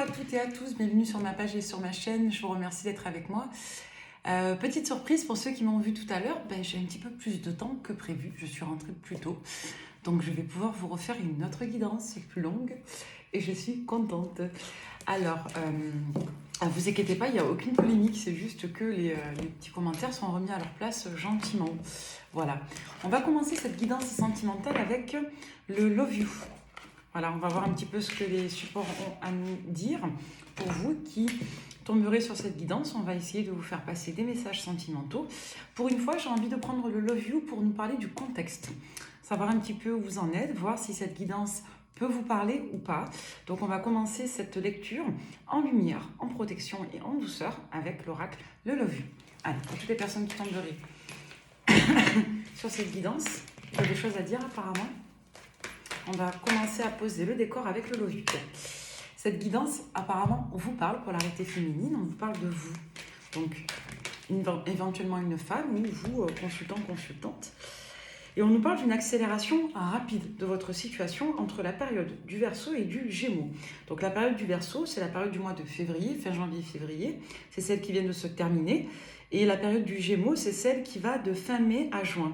toutes et à tous, bienvenue sur ma page et sur ma chaîne, je vous remercie d'être avec moi. Petite surprise pour ceux qui m'ont vu tout à l'heure, j'ai un petit peu plus de temps que prévu, je suis rentrée plus tôt. Donc je vais pouvoir vous refaire une autre guidance plus longue et je suis contente. Alors, vous inquiétez pas, il n'y a aucune polémique, c'est juste que les petits commentaires sont remis à leur place gentiment. Voilà, on va commencer cette guidance sentimentale avec le Love You. Voilà, on va voir un petit peu ce que les supports ont à nous dire. Pour vous qui tomberez sur cette guidance, on va essayer de vous faire passer des messages sentimentaux. Pour une fois, j'ai envie de prendre le Love You pour nous parler du contexte. Savoir un petit peu où vous en êtes, voir si cette guidance peut vous parler ou pas. Donc on va commencer cette lecture en lumière, en protection et en douceur avec l'oracle le Love You. Allez, pour toutes les personnes qui tomberaient sur cette guidance, il y a des choses à dire apparemment. On va commencer à poser le décor avec le Love You. Cette guidance, apparemment, on vous parle, pour l'arité féminine, on vous parle de vous. Donc, éventuellement une femme ou vous, consultant, consultante. Et on nous parle d'une accélération rapide de votre situation entre la période du Verseau et du Gémeaux. Donc la période du Verseau, c'est la période du mois de février, fin janvier-février. C'est celle qui vient de se terminer. Et la période du Gémeaux, c'est celle qui va de fin mai à juin.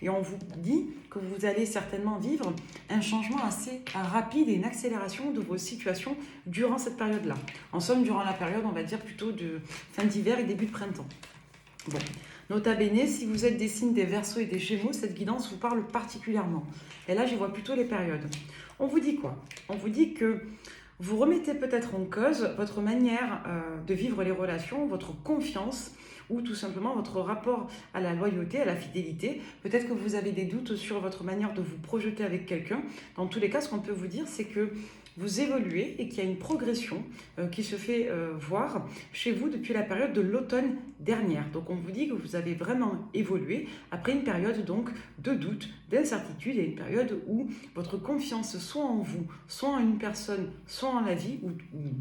Et on vous dit que vous allez certainement vivre un changement assez rapide et une accélération de vos situations durant cette période-là. En somme, durant la période, on va dire plutôt de fin d'hiver et début de printemps. Bon, nota bene, si vous êtes des signes des Verseaux et des Gémeaux, cette guidance vous parle particulièrement. Et là, j'y vois plutôt les périodes. On vous dit quoi? On vous dit que vous remettez peut-être en cause votre manière de vivre les relations, votre confiance, ou tout simplement votre rapport à la loyauté, à la fidélité. Peut-être que vous avez des doutes sur votre manière de vous projeter avec quelqu'un. Dans tous les cas, ce qu'on peut vous dire, c'est que vous évoluez et qu'il y a une progression qui se fait voir chez vous depuis la période de l'automne dernière. Donc on vous dit que vous avez vraiment évolué après une période donc de doute, d'incertitude et une période où votre confiance soit en vous, soit en une personne, soit en la vie, ou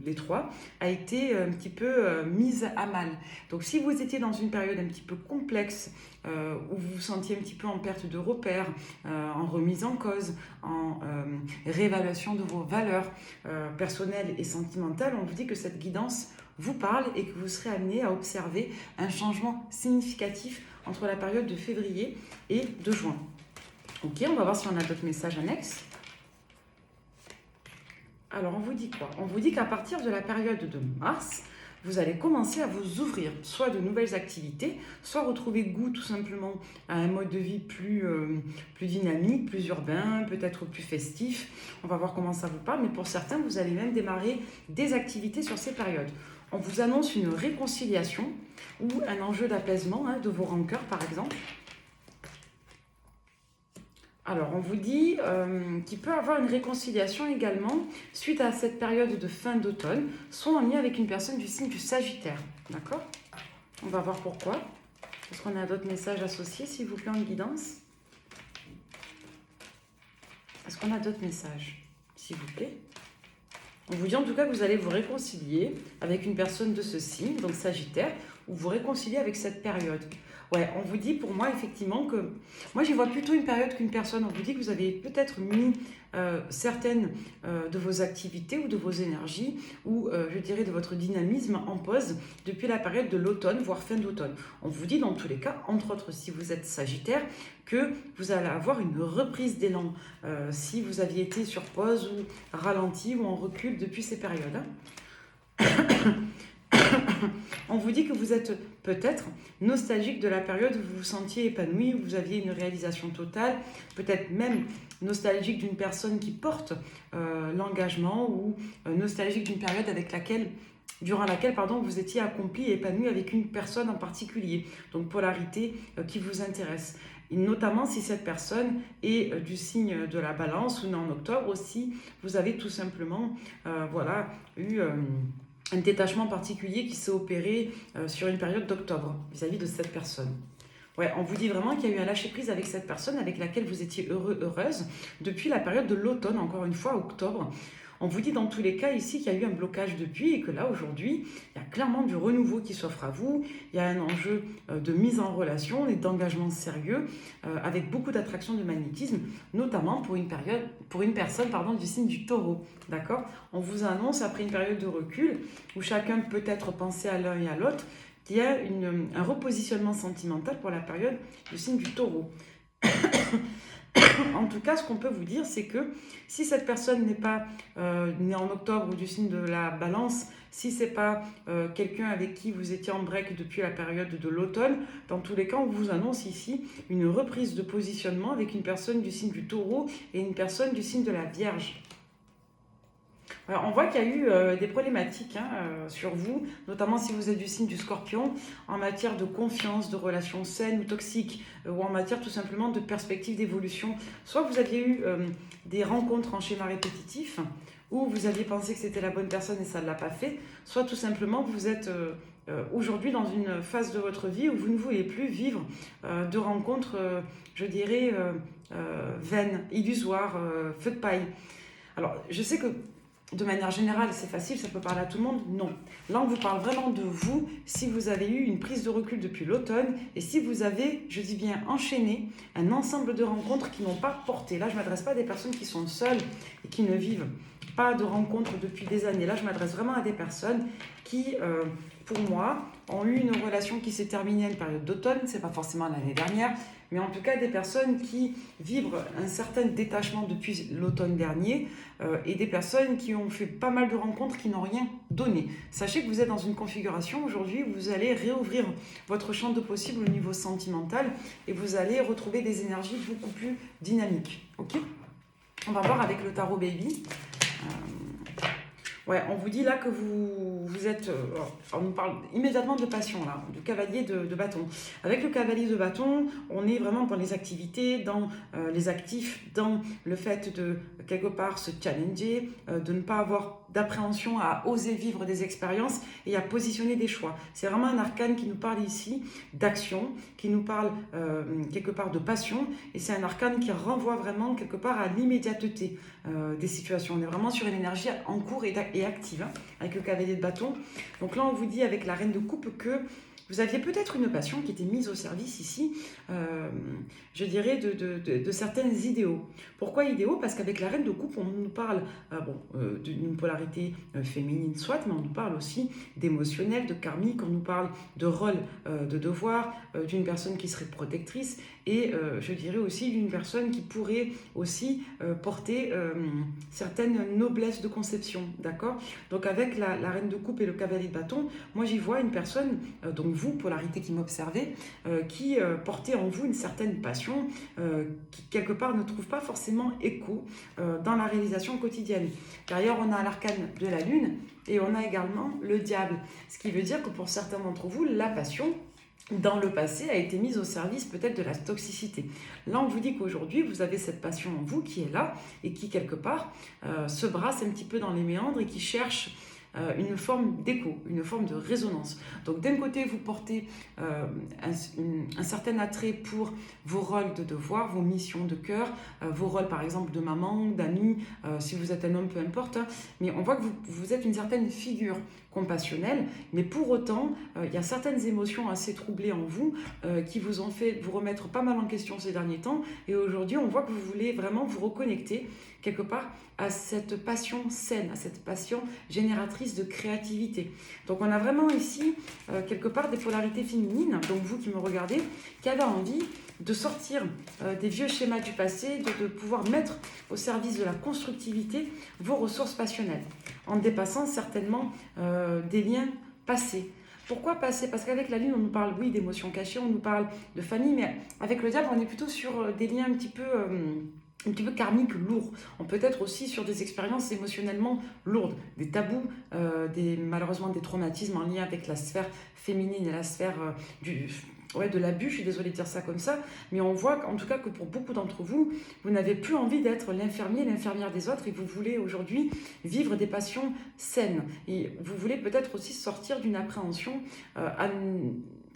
les trois, a été un petit peu mise à mal. Donc si vous étiez dans une période un petit peu complexe, où vous vous sentiez un petit peu en perte de repères, en remise en cause, en réévaluation de vos valeurs personnelles et sentimentales, on vous dit que cette guidance vous parle et que vous serez amené à observer un changement significatif entre la période de février et de juin. Ok, on va voir si on a d'autres messages annexes. Alors, on vous dit quoi? On vous dit qu'à partir de la période de mars, vous allez commencer à vous ouvrir, soit de nouvelles activités, soit retrouver goût tout simplement à un mode de vie plus dynamique, plus urbain, peut-être plus festif. On va voir comment ça vous parle, mais pour certains, vous allez même démarrer des activités sur ces périodes. On vous annonce une réconciliation ou un enjeu d'apaisement de vos rancœurs, par exemple. Alors, on vous dit qu'il peut y avoir une réconciliation également suite à cette période de fin d'automne, soit en lien avec une personne du signe du Sagittaire. D'accord? On va voir pourquoi. Est-ce qu'on a d'autres messages associés, s'il vous plaît, en guidance? Est-ce qu'on a d'autres messages, s'il vous plaît? On vous dit en tout cas que vous allez vous réconcilier avec une personne de ce signe, donc Sagittaire, ou vous réconcilier avec cette période. Ouais, on vous dit pour moi effectivement que... Moi j'y vois plutôt une période qu'une personne. On vous dit que vous avez peut-être mis certaines de vos activités ou de vos énergies ou je dirais de votre dynamisme en pause depuis la période de l'automne, voire fin d'automne. On vous dit dans tous les cas, entre autres si vous êtes Sagittaire, que vous allez avoir une reprise d'élan si vous aviez été sur pause ou ralenti ou en recul depuis ces périodes. On vous dit que vous êtes peut-être nostalgique de la période où vous vous sentiez épanoui, où vous aviez une réalisation totale, peut-être même nostalgique d'une personne qui porte l'engagement ou nostalgique d'une période durant laquelle vous étiez accompli et épanoui avec une personne en particulier. Donc polarité qui vous intéresse. Et notamment si cette personne est du signe de la Balance ou née en octobre aussi, vous avez tout simplement eu... un détachement particulier qui s'est opéré sur une période d'octobre vis-à-vis de cette personne. Ouais, on vous dit vraiment qu'il y a eu un lâcher-prise avec cette personne avec laquelle vous étiez heureux, heureuse depuis la période de l'automne, encore une fois, octobre. On vous dit dans tous les cas ici qu'il y a eu un blocage depuis et que là aujourd'hui, il y a clairement du renouveau qui s'offre à vous. Il y a un enjeu de mise en relation et d'engagement sérieux avec beaucoup d'attraction de magnétisme, notamment pour une personne du signe du Taureau. D'accord? On vous annonce après une période de recul où chacun peut être pensé à l'un et à l'autre qu'il y a un repositionnement sentimental pour la période du signe du Taureau. En tout cas, ce qu'on peut vous dire, c'est que si cette personne n'est pas née en octobre ou du signe de la Balance, si ce n'est pas quelqu'un avec qui vous étiez en break depuis la période de l'automne, dans tous les cas, on vous annonce ici une reprise de positionnement avec une personne du signe du Taureau et une personne du signe de la Vierge. Alors, on voit qu'il y a eu des problématiques sur vous, notamment si vous êtes du signe du Scorpion, en matière de confiance, de relations saines ou toxiques, ou en matière tout simplement de perspective d'évolution. Soit vous aviez eu des rencontres en schéma répétitif, ou vous aviez pensé que c'était la bonne personne et ça ne l'a pas fait, soit tout simplement vous êtes aujourd'hui dans une phase de votre vie où vous ne voulez plus vivre de rencontres, je dirais, vaines, illusoires, feu de paille. Alors, je sais que de manière générale, c'est facile, ça peut parler à tout le monde. Non. Là, on vous parle vraiment de vous, si vous avez eu une prise de recul depuis l'automne et si vous avez, je dis bien, enchaîné un ensemble de rencontres qui n'ont pas porté. Là, je ne m'adresse pas à des personnes qui sont seules et qui ne vivent pas de rencontres depuis des années. Là, je m'adresse vraiment à des personnes qui, pour moi, ont eu une relation qui s'est terminée à une période d'automne. Ce n'est pas forcément l'année dernière, mais en tout cas des personnes qui vivent un certain détachement depuis l'automne dernier et des personnes qui ont fait pas mal de rencontres qui n'ont rien donné. Sachez que vous êtes dans une configuration aujourd'hui où vous allez réouvrir votre champ de possible au niveau sentimental et vous allez retrouver des énergies beaucoup plus dynamiques. Ok ? On va voir avec le tarot baby. Ouais, on vous dit là que vous êtes... on nous parle immédiatement de passion, là, du cavalier de bâton. Avec le cavalier de bâton, on est vraiment dans les activités, dans les actifs, dans le fait de, quelque part, se challenger, de ne pas avoir d'appréhension à oser vivre des expériences et à positionner des choix. C'est vraiment un arcane qui nous parle ici d'action, qui nous parle quelque part de passion, et c'est un arcane qui renvoie vraiment quelque part à l'immédiateté des situations. On est vraiment sur une énergie en cours et active hein, avec le cavalier de bâton. Donc là, on vous dit avec la reine de coupe que vous aviez peut-être une passion qui était mise au service ici, je dirais, de certains idéaux. Pourquoi idéaux? Parce qu'avec la reine de coupe, on nous parle d'une polarité féminine, soit, mais on nous parle aussi d'émotionnel, de karmique, on nous parle de rôle, de devoir, d'une personne qui serait protectrice, et je dirais aussi d'une personne qui pourrait aussi porter certaines noblesses de conception, d'accord? Donc avec la reine de coupe et le cavalier de bâton, moi j'y vois une personne, donc vous, polarité qui m'observez, qui portait en vous une certaine passion qui quelque part ne trouve pas forcément écho dans la réalisation quotidienne. D'ailleurs, on a l'arcane de la lune et on a également le diable, ce qui veut dire que pour certains d'entre vous, la passion dans le passé a été mise au service peut-être de la toxicité. Là, on vous dit qu'aujourd'hui, vous avez cette passion en vous qui est là et qui, quelque part, se brasse un petit peu dans les méandres et qui cherche une forme d'écho, une forme de résonance. Donc d'un côté, vous portez un certain attrait pour vos rôles de devoir, vos missions de cœur, vos rôles par exemple de maman, d'amis, si vous êtes un homme, peu importe, hein, mais on voit que vous êtes une certaine figure compassionnelle, mais pour autant, il y a certaines émotions assez troublées en vous qui vous ont fait vous remettre pas mal en question ces derniers temps, et aujourd'hui, on voit que vous voulez vraiment vous reconnecter quelque part à cette passion saine, à cette passion génératrice de créativité. Donc on a vraiment ici quelque part des polarités féminines, donc vous qui me regardez, qui avez envie de sortir des vieux schémas du passé, de pouvoir mettre au service de la constructivité vos ressources passionnelles, en dépassant certainement des liens passés. Pourquoi passé? Parce qu'avec la lune, on nous parle, oui, d'émotions cachées, on nous parle de famille, mais avec le diable, on est plutôt sur des liens un petit peu karmiques, lourds. On peut être aussi sur des expériences émotionnellement lourdes, des tabous, malheureusement des traumatismes en lien avec la sphère féminine et la sphère de l'abus, je suis désolée de dire ça comme ça, mais on voit en tout cas que pour beaucoup d'entre vous, vous n'avez plus envie d'être l'infirmier, l'infirmière des autres et vous voulez aujourd'hui vivre des passions saines. Et vous voulez peut-être aussi sortir d'une appréhension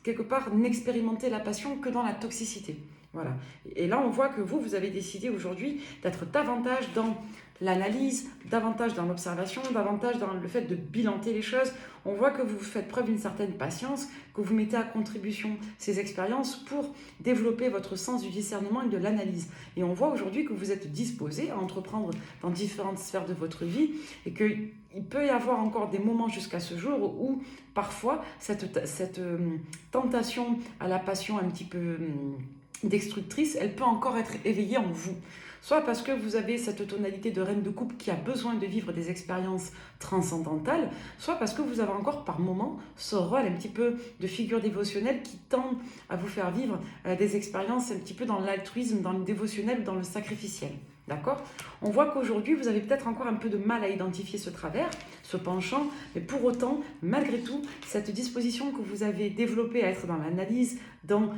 quelque part n'expérimenter la passion que dans la toxicité. Voilà. Et là, on voit que vous avez décidé aujourd'hui d'être davantage dans l'analyse, davantage dans l'observation, davantage dans le fait de bilanter les choses. On voit que vous faites preuve d'une certaine patience, que vous mettez à contribution ces expériences pour développer votre sens du discernement et de l'analyse. Et on voit aujourd'hui que vous êtes disposé à entreprendre dans différentes sphères de votre vie et qu'il peut y avoir encore des moments jusqu'à ce jour où parfois cette tentation à la passion un petit peu destructrice, elle peut encore être éveillée en vous. Soit parce que vous avez cette tonalité de reine de coupe qui a besoin de vivre des expériences transcendantales, soit parce que vous avez encore par moment ce rôle un petit peu de figure dévotionnelle qui tend à vous faire vivre des expériences un petit peu dans l'altruisme, dans le dévotionnel, dans le sacrificiel. D'accord? On voit qu'aujourd'hui, vous avez peut-être encore un peu de mal à identifier ce travers, ce penchant, mais pour autant, malgré tout, cette disposition que vous avez développée à être dans l'analyse, dans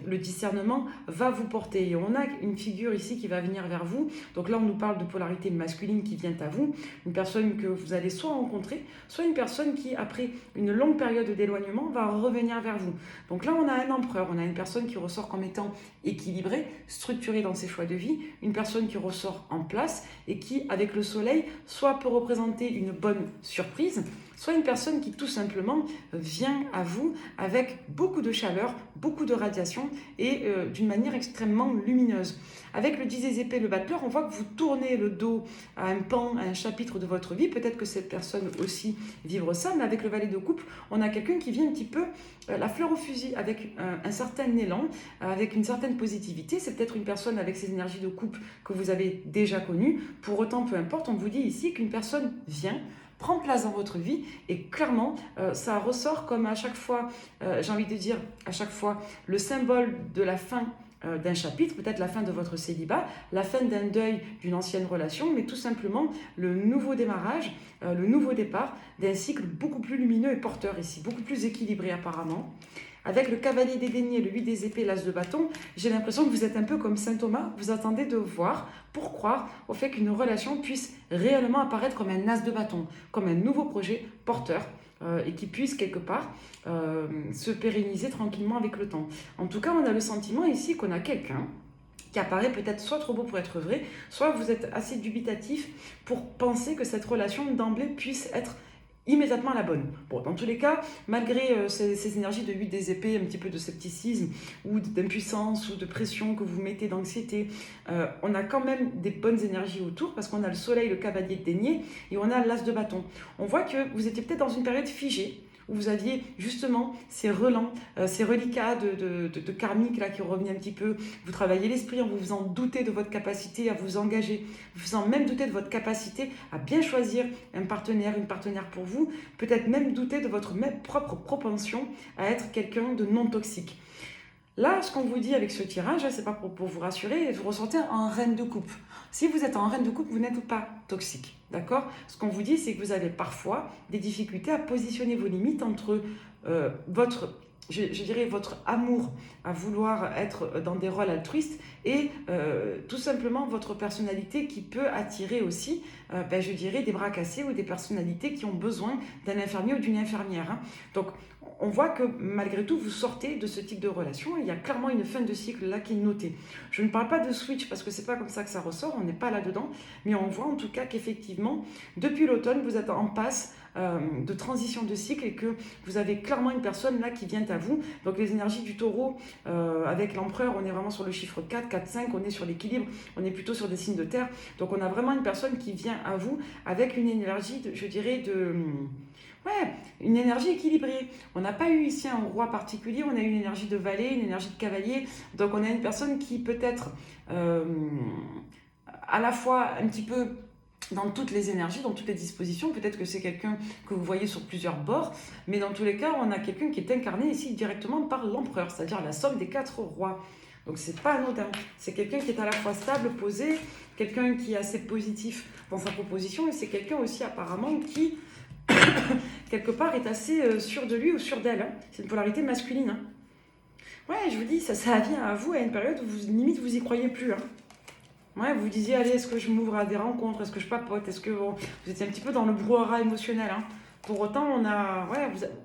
le discernement, va vous porter. Et on a une figure ici qui va venir vers vous. Donc là, on nous parle de polarité masculine qui vient à vous, une personne que vous allez soit rencontrer, soit une personne qui, après une longue période d'éloignement, va revenir vers vous. Donc là, on a un empereur, on a une personne qui ressort comme étant équilibrée, structurée dans ses choix de vie, une personne qui ressort en place et qui, avec le soleil, soit peut représenter une bonne surprise, soit une personne qui tout simplement vient à vous avec beaucoup de chaleur, beaucoup de radiation et d'une manière extrêmement lumineuse. Avec le 10 des épées, le battleur, on voit que vous tournez le dos à un pan, à un chapitre de votre vie. Peut-être que cette personne aussi vivre ça, mais avec le valet de coupe, on a quelqu'un qui vient un petit peu la fleur au fusil, avec un certain élan, avec une certaine positivité. C'est peut-être une personne avec ses énergies de coupe que vous avez déjà connues. Pour autant, peu importe, on vous dit ici qu'une personne vient, prend place dans votre vie et clairement ça ressort comme à chaque fois, j'ai envie de dire à chaque fois, le symbole de la fin d'un chapitre, peut-être la fin de votre célibat, la fin d'un deuil d'une ancienne relation, mais tout simplement le nouveau démarrage, le nouveau départ d'un cycle beaucoup plus lumineux et porteur ici, beaucoup plus équilibré apparemment. Avec le cavalier des deniers, le 8 des épées, l'as de bâton, j'ai l'impression que vous êtes un peu comme saint Thomas, vous attendez de voir pour croire au fait qu'une relation puisse réellement apparaître comme un as de bâton, comme un nouveau projet porteur et qui puisse quelque part se pérenniser tranquillement avec le temps. En tout cas, on a le sentiment ici qu'on a quelqu'un qui apparaît peut-être soit trop beau pour être vrai, soit vous êtes assez dubitatif pour penser que cette relation d'emblée puisse être immédiatement la bonne. Bon, dans tous les cas, malgré ces énergies de 8 des épées, un petit peu de scepticisme ou d'impuissance ou de pression que vous mettez d'anxiété, on a quand même des bonnes énergies autour parce qu'on a le soleil, le cavalier de denier et on a l'as de bâton. On voit que vous étiez peut-être dans une période figée où vous aviez justement ces relents, ces reliquats de karmique là qui revenaient un petit peu. Vous travaillez l'esprit en vous faisant douter de votre capacité à vous engager, vous faisant même douter de votre capacité à bien choisir un partenaire, une partenaire pour vous, peut-être même douter de votre même propre propension à être quelqu'un de non toxique. Là, ce qu'on vous dit avec ce tirage, c'est pas pour vous rassurer, vous ressentez en reine de coupe. Si vous êtes en reine de coupe, vous n'êtes pas toxique, d'accord? Ce qu'on vous dit, c'est que vous avez parfois des difficultés à positionner vos limites entre votre, je dirais, votre amour à vouloir être dans des rôles altruistes et tout simplement votre personnalité qui peut attirer aussi, je dirais, des bras cassés ou des personnalités qui ont besoin d'un infirmier ou d'une infirmière. Hein. Donc, on voit que malgré tout, vous sortez de ce type de relation. Il y a clairement une fin de cycle là qui est notée. Je ne parle pas de switch parce que c'est pas comme ça que ça ressort, on n'est pas là-dedans, mais on voit en tout cas qu'effectivement, depuis l'automne, vous êtes en passe de transition de cycle et que vous avez clairement une personne là qui vient à vous. Donc les énergies du taureau, avec l'empereur, on est vraiment sur le chiffre 4, 4, 5, on est sur l'équilibre, on est plutôt sur des signes de terre. Donc on a vraiment une personne qui vient à vous avec une énergie, je dirais, une énergie équilibrée. On n'a pas eu ici un roi particulier, on a eu une énergie de valet, une énergie de cavalier. Donc on a une personne qui peut être à la fois un petit peu dans toutes les énergies, dans toutes les dispositions. Peut-être que c'est quelqu'un que vous voyez sur plusieurs bords, mais dans tous les cas, on a quelqu'un qui est incarné ici directement par l'empereur, c'est-à-dire la somme des 4 rois. Donc c'est pas anodin. C'est quelqu'un qui est à la fois stable, posé, quelqu'un qui est assez positif dans sa proposition, et c'est quelqu'un aussi apparemment qui quelque part est assez sûr de lui ou sûr d'elle. Hein. C'est une polarité masculine. Hein. Ouais, je vous dis, ça vient à vous à une période où vous, limite vous y croyez plus. Hein. Ouais, vous disiez, allez, est-ce que je m'ouvre à des rencontres, est-ce que je papote, est-ce que vous étiez un petit peu dans le brouhaha émotionnel. Hein. Pour autant,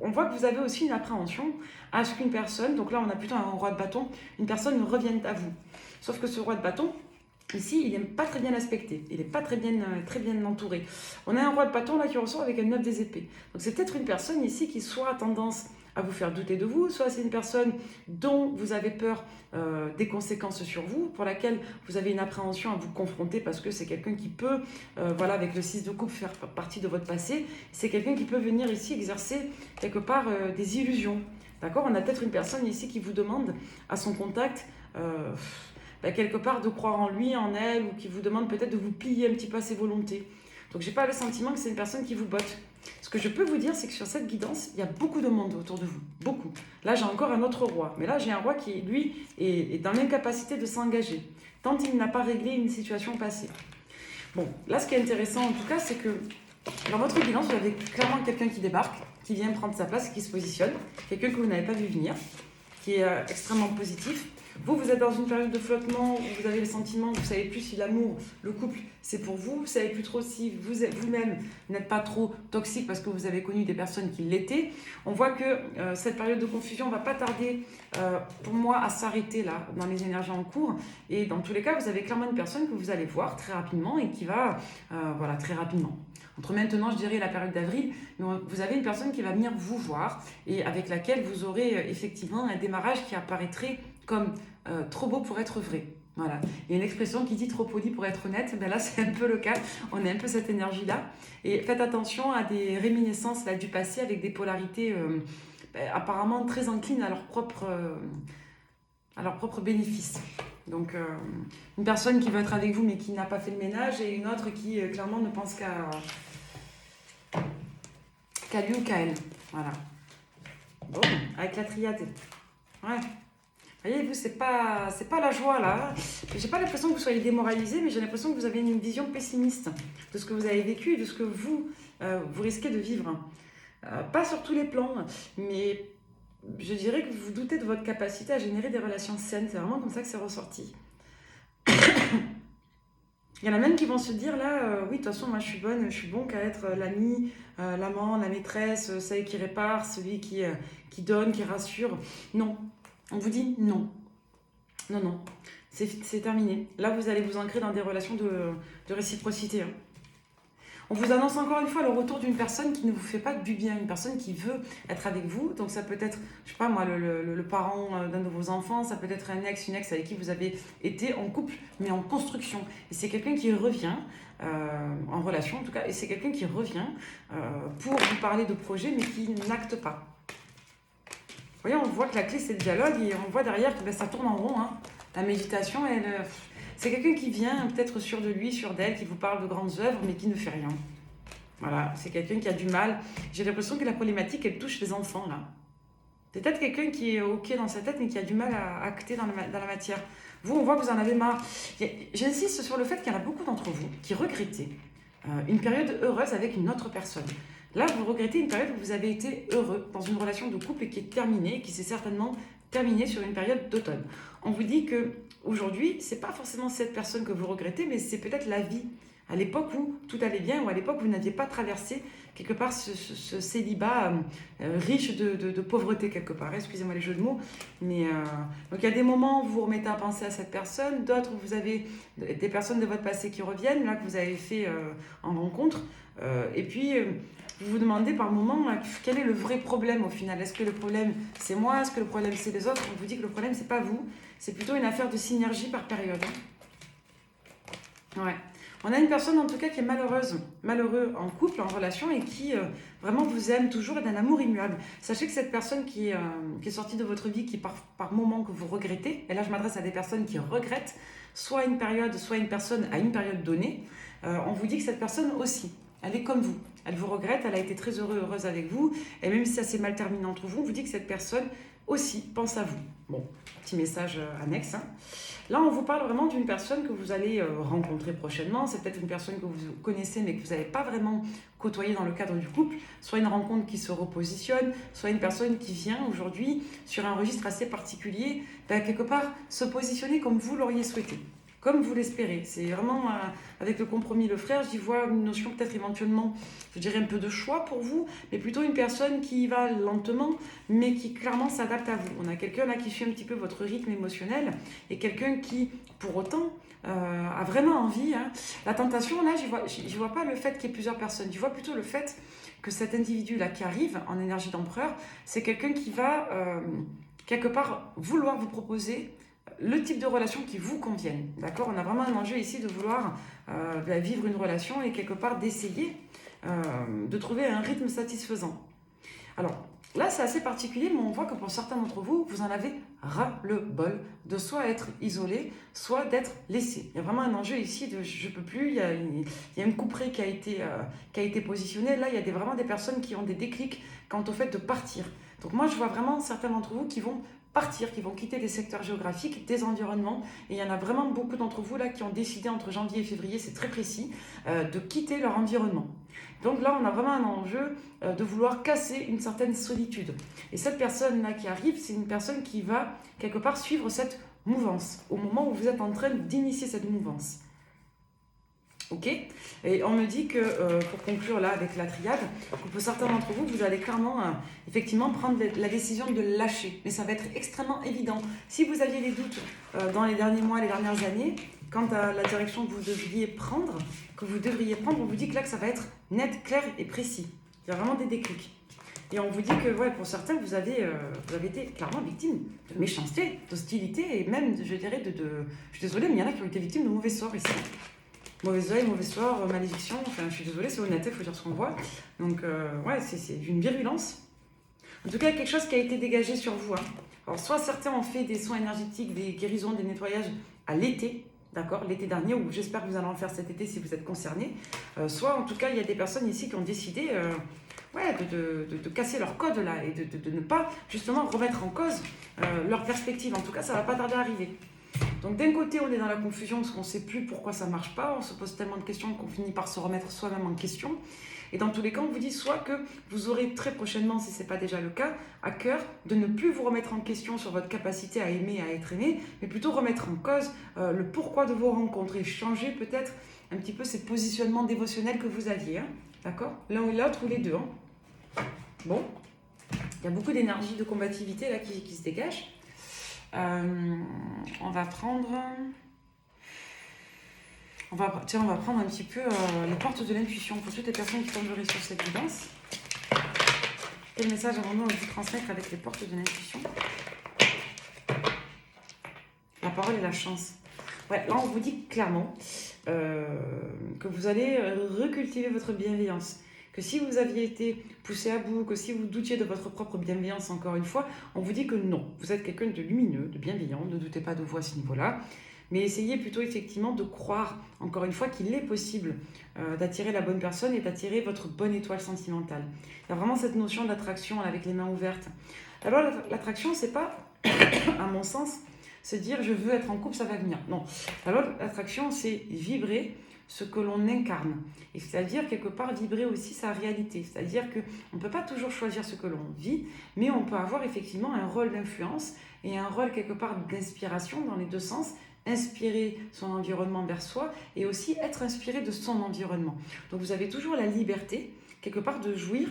on voit que vous avez aussi une appréhension à ce qu'une personne, donc là on a plutôt un roi de bâton, une personne revienne à vous. Sauf que ce roi de bâton, Ici, il n'est pas très bien aspecté, il n'est pas très bien entouré. On a un roi de bâton là qui ressort avec un 9 des épées. Donc c'est peut-être une personne ici qui soit a tendance à vous faire douter de vous, soit c'est une personne dont vous avez peur des conséquences sur vous, pour laquelle vous avez une appréhension à vous confronter parce que c'est quelqu'un qui peut, voilà, avec le 6 de coupe, faire partie de votre passé. C'est quelqu'un qui peut venir ici exercer quelque part des illusions. D'accord? On a peut-être une personne ici qui vous demande à son contact... quelque part de croire en lui, en elle, ou qui vous demande peut-être de vous plier un petit peu à ses volontés. Donc j'ai pas le sentiment que c'est une personne qui vous botte. Ce que je peux vous dire, c'est que sur cette guidance, il y a beaucoup de monde autour de vous, beaucoup. Là j'ai encore un autre roi, mais là j'ai un roi qui, lui, est dans l'incapacité de s'engager, tant il n'a pas réglé une situation passée. Bon, là ce qui est intéressant en tout cas, c'est que dans votre guidance, vous avez clairement quelqu'un qui débarque, qui vient prendre sa place, qui se positionne, quelqu'un que vous n'avez pas vu venir, qui est extrêmement positif. Vous êtes dans une période de flottement où vous avez le sentiment que vous ne savez plus si l'amour, le couple, c'est pour vous. Vous ne savez plus trop si vous-même n'êtes pas trop toxique parce que vous avez connu des personnes qui l'étaient. On voit que cette période de confusion ne va pas tarder, pour moi, à s'arrêter là, dans les énergies en cours. Et dans tous les cas, vous avez clairement une personne que vous allez voir très rapidement et qui va, voilà, très rapidement. Entre maintenant, je dirais, la période d'avril, vous avez une personne qui va venir vous voir et avec laquelle vous aurez effectivement un démarrage qui apparaîtrait comme trop beau pour être vrai. Voilà. Il y a une expression qui dit trop poli pour être honnête. Ben là, c'est un peu le cas. On a un peu cette énergie-là. Et faites attention à des réminiscences là, du passé avec des polarités apparemment très enclines à leur propre bénéfice. Donc, une personne qui veut être avec vous mais qui n'a pas fait le ménage et une autre qui clairement ne pense qu'à lui ou qu'à elle. Voilà. Bon, avec la triade. Ouais. Voyez-vous, c'est pas la joie là. J'ai pas l'impression que vous soyez démoralisé, mais j'ai l'impression que vous avez une vision pessimiste de ce que vous avez vécu et de ce que vous risquez de vivre. Pas sur tous les plans, mais je dirais que vous doutez de votre capacité à générer des relations saines. C'est vraiment comme ça que c'est ressorti. Il y en a même qui vont se dire là, oui, de toute façon, moi je suis bonne, je suis bon qu'à être l'ami, l'amant, la maîtresse, celui qui répare, celui qui donne, qui rassure. Non. On vous dit non. Non, non. C'est terminé. Là, vous allez vous ancrer dans des relations de réciprocité. Hein. On vous annonce encore une fois le retour d'une personne qui ne vous fait pas du bien, une personne qui veut être avec vous. Donc ça peut être, je sais pas moi, le parent d'un de vos enfants, ça peut être un ex, une ex avec qui vous avez été en couple, mais en construction. Et c'est quelqu'un qui revient, en relation en tout cas, et c'est quelqu'un qui revient pour vous parler de projet, mais qui n'acte pas. Vous voyez, on voit que la clé, c'est le dialogue et on voit derrière que ça tourne en rond. Hein. La méditation, c'est quelqu'un qui vient peut-être sûr de lui, sûr d'elle, qui vous parle de grandes œuvres, mais qui ne fait rien. Voilà, c'est quelqu'un qui a du mal. J'ai l'impression que la problématique, elle touche les enfants, là. C'est peut-être quelqu'un qui est OK dans sa tête, mais qui a du mal à acter dans la matière. Vous, on voit que vous en avez marre. J'insiste sur le fait qu'il y en a beaucoup d'entre vous qui regrettez une période heureuse avec une autre personne. Là, vous regrettez une période où vous avez été heureux dans une relation de couple qui est terminée, qui s'est certainement terminée sur une période d'automne. On vous dit que aujourd'hui, c'est pas forcément cette personne que vous regrettez, mais c'est peut-être la vie. À l'époque où tout allait bien, ou à l'époque où vous n'aviez pas traversé quelque part ce célibat riche de pauvreté quelque part. Excusez-moi les jeux de mots. Mais donc il y a des moments où vous vous remettez à penser à cette personne, d'autres où vous avez des personnes de votre passé qui reviennent, là que vous avez fait en rencontre. Et puis vous vous demandez par moment quel est le vrai problème au final. Est-ce que le problème c'est moi? Est-ce que le problème c'est les autres? On vous dit que le problème c'est pas vous. C'est plutôt une affaire de synergie par période. Ouais. On a une personne en tout cas qui est malheureux en couple, en relation et qui vraiment vous aime toujours et d'un amour immuable. Sachez que cette personne qui est sortie de votre vie, qui par moment que vous regrettez, et là je m'adresse à des personnes qui regrettent, soit une période, soit une personne à une période donnée, on vous dit que cette personne aussi, elle est comme vous. Elle vous regrette, elle a été très heureuse avec vous, et même si ça s'est mal terminé entre vous, on vous dit que cette personne aussi pense à vous. Bon, petit message annexe. Hein. Là, on vous parle vraiment d'une personne que vous allez rencontrer prochainement. C'est peut-être une personne que vous connaissez, mais que vous n'avez pas vraiment côtoyée dans le cadre du couple. Soit une rencontre qui se repositionne, soit une personne qui vient aujourd'hui sur un registre assez particulier, quelque part se positionner comme vous l'auriez souhaité. comme vous l'espérez. C'est vraiment avec le compromis le frère, j'y vois une notion peut-être éventuellement, je dirais un peu de choix pour vous, mais plutôt une personne qui va lentement, mais qui clairement s'adapte à vous. On a quelqu'un là qui suit un petit peu votre rythme émotionnel et quelqu'un qui, pour autant, a vraiment envie. Hein. La tentation, là, je vois pas le fait qu'il y ait plusieurs personnes, je vois plutôt le fait que cet individu-là qui arrive en énergie d'empereur, c'est quelqu'un qui va quelque part vouloir vous proposer le type de relation qui vous convienne. D'accord? On a vraiment un enjeu ici de vouloir vivre une relation et quelque part d'essayer de trouver un rythme satisfaisant. Alors là, c'est assez particulier, mais on voit que pour certains d'entre vous, vous en avez ras-le-bol de soit être isolé, soit d'être laissé. Il y a vraiment un enjeu ici de je ne peux plus, il y a une couperée qui a été positionnée. Là, il y a vraiment des personnes qui ont des déclics quant au fait de partir. Donc moi, je vois vraiment certains d'entre vous qui vont partir, qui vont quitter des secteurs géographiques, des environnements. Et il y en a vraiment beaucoup d'entre vous là qui ont décidé entre janvier et février, c'est très précis, de quitter leur environnement. Donc là, on a vraiment un enjeu de vouloir casser une certaine solitude. Et cette personne-là qui arrive, c'est une personne qui va quelque part suivre cette mouvance, au moment où vous êtes en train d'initier cette mouvance. Ok? Et on me dit que, pour conclure là avec la triade, que pour certains d'entre vous, vous allez clairement, effectivement, prendre la décision de lâcher. Mais ça va être extrêmement évident. Si vous aviez des doutes dans les derniers mois, les dernières années, quant à la direction que vous devriez prendre, on vous dit que là, que ça va être net, clair et précis. Il y a vraiment des déclics. Et on vous dit que, ouais, pour certains, vous avez été clairement victime de méchanceté, d'hostilité, et même, je dirais, je suis désolée, mais il y en a qui ont été victimes de mauvais sorts ici. Mauvais œil, mauvais sort, malédiction, enfin je suis désolée, c'est honnête, il faut dire ce qu'on voit. Donc ouais, c'est d'une virulence. En tout cas, quelque chose qui a été dégagé sur vous. Hein. Alors soit certains ont fait des soins énergétiques, des guérisons, des nettoyages à l'été, d'accord, l'été dernier, ou j'espère que vous allez en faire cet été si vous êtes concernés. Soit en tout cas, il y a des personnes ici qui ont décidé de casser leur code là et de ne pas justement remettre en cause leur perspective. En tout cas, ça ne va pas tarder à arriver. Donc d'un côté, on est dans la confusion parce qu'on ne sait plus pourquoi ça ne marche pas, on se pose tellement de questions qu'on finit par se remettre soi-même en question. Et dans tous les cas, on vous dit soit que vous aurez très prochainement, si ce n'est pas déjà le cas, à cœur de ne plus vous remettre en question sur votre capacité à aimer, à être aimé, mais plutôt remettre en cause le pourquoi de vos rencontres et changer peut-être un petit peu ces positionnements dévotionnels que vous aviez. Hein. D'accord? L'un ou l'autre ou les deux. Hein. Bon, il y a beaucoup d'énergie, de combativité là qui se dégage. On va prendre un petit peu les portes de l'intuition pour toutes les personnes qui tomberaient sur cette guidance. Quel message avons-nous à vous transmettre avec les portes de l'intuition? La parole et la chance. Ouais, là on vous dit clairement que vous allez recultiver votre bienveillance. Que si vous aviez été poussé à bout, que si vous doutiez de votre propre bienveillance, encore une fois, on vous dit que non, vous êtes quelqu'un de lumineux, de bienveillant, ne doutez pas de vous à ce niveau-là, mais essayez plutôt effectivement de croire, encore une fois, qu'il est possible d'attirer la bonne personne et d'attirer votre bonne étoile sentimentale. Il y a vraiment cette notion d'attraction avec les mains ouvertes. Alors l'attraction, c'est pas, à mon sens, se dire je veux être en couple, ça va venir. Non, alors l'attraction, c'est vibrer ce que l'on incarne. Et c'est-à-dire, quelque part, vibrer aussi sa réalité. C'est-à-dire qu'on ne peut pas toujours choisir ce que l'on vit, mais on peut avoir effectivement un rôle d'influence et un rôle, quelque part, d'inspiration dans les deux sens, inspirer son environnement vers soi et aussi être inspiré de son environnement. Donc vous avez toujours la liberté, quelque part, de jouir,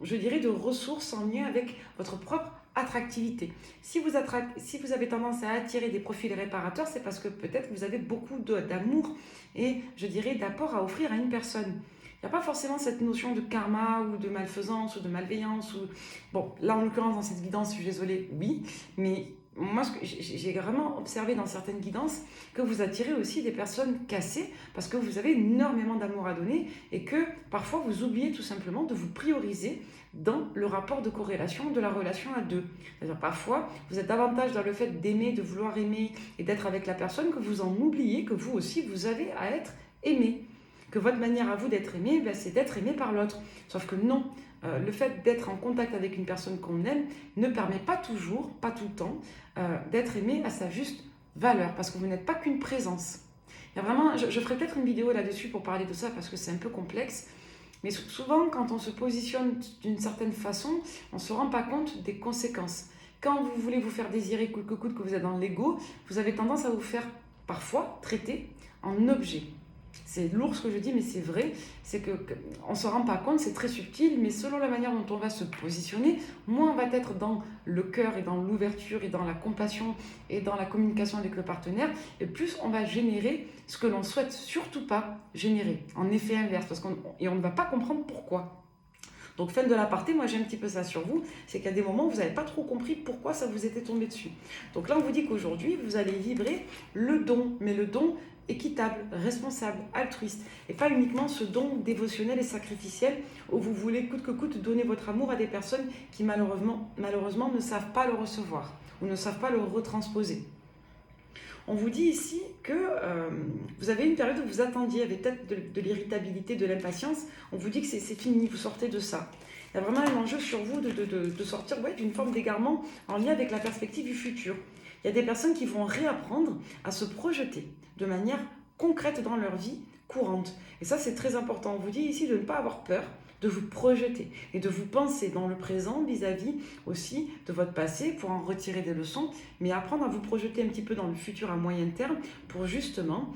je dirais, de ressources en lien avec votre propre attractivité. Si vous avez tendance à attirer des profils réparateurs, c'est parce que peut-être vous avez beaucoup d'amour et je dirais d'apport à offrir à une personne. Il n'y a pas forcément cette notion de karma ou de malfaisance ou de malveillance. Bon, là en l'occurrence dans cette guidance, je suis désolée, oui, mais moi j'ai vraiment observé dans certaines guidances que vous attirez aussi des personnes cassées parce que vous avez énormément d'amour à donner et que parfois vous oubliez tout simplement de vous prioriser dans le rapport de corrélation de la relation à deux. C'est-à-dire parfois, vous êtes davantage dans le fait d'aimer, de vouloir aimer et d'être avec la personne que vous en oubliez que vous aussi, vous avez à être aimé. Que votre manière à vous d'être aimé, c'est d'être aimé par l'autre. Sauf que non, le fait d'être en contact avec une personne qu'on aime ne permet pas toujours, pas tout le temps, d'être aimé à sa juste valeur, parce que vous n'êtes pas qu'une présence. Il y a vraiment, je ferai peut-être une vidéo là-dessus pour parler de ça, parce que c'est un peu complexe. Mais souvent, quand on se positionne d'une certaine façon, on ne se rend pas compte des conséquences. Quand vous voulez vous faire désirer coûte que coûte, que vous êtes dans l'ego, vous avez tendance à vous faire parfois traité en objet. C'est lourd ce que je dis, mais c'est vrai. C'est qu'on ne se rend pas compte, c'est très subtil, mais selon la manière dont on va se positionner, moins on va être dans le cœur et dans l'ouverture et dans la compassion et dans la communication avec le partenaire, et plus on va générer ce que l'on souhaite surtout pas générer, en effet inverse, et on ne va pas comprendre pourquoi. Donc, fin de l'aparté, moi j'ai un petit peu ça sur vous, c'est qu'il y a des moments où vous n'avez pas trop compris pourquoi ça vous était tombé dessus. Donc là, on vous dit qu'aujourd'hui, vous allez vibrer le don, mais le don équitable, responsable, altruiste, et pas uniquement ce don dévotionnel et sacrificiel où vous voulez coûte que coûte donner votre amour à des personnes qui malheureusement ne savent pas le recevoir ou ne savent pas le retransposer. On vous dit ici que vous avez une période où vous attendiez, avec peut-être de l'irritabilité, de l'impatience. On vous dit que c'est fini, vous sortez de ça. Il y a vraiment un enjeu sur vous de sortir d'une forme d'égarement en lien avec la perspective du futur. Il y a des personnes qui vont réapprendre à se projeter de manière concrète dans leur vie courante. Et ça, c'est très important. On vous dit ici de ne pas avoir peur, de vous projeter et de vous penser dans le présent vis-à-vis aussi de votre passé pour en retirer des leçons, mais apprendre à vous projeter un petit peu dans le futur à moyen terme pour justement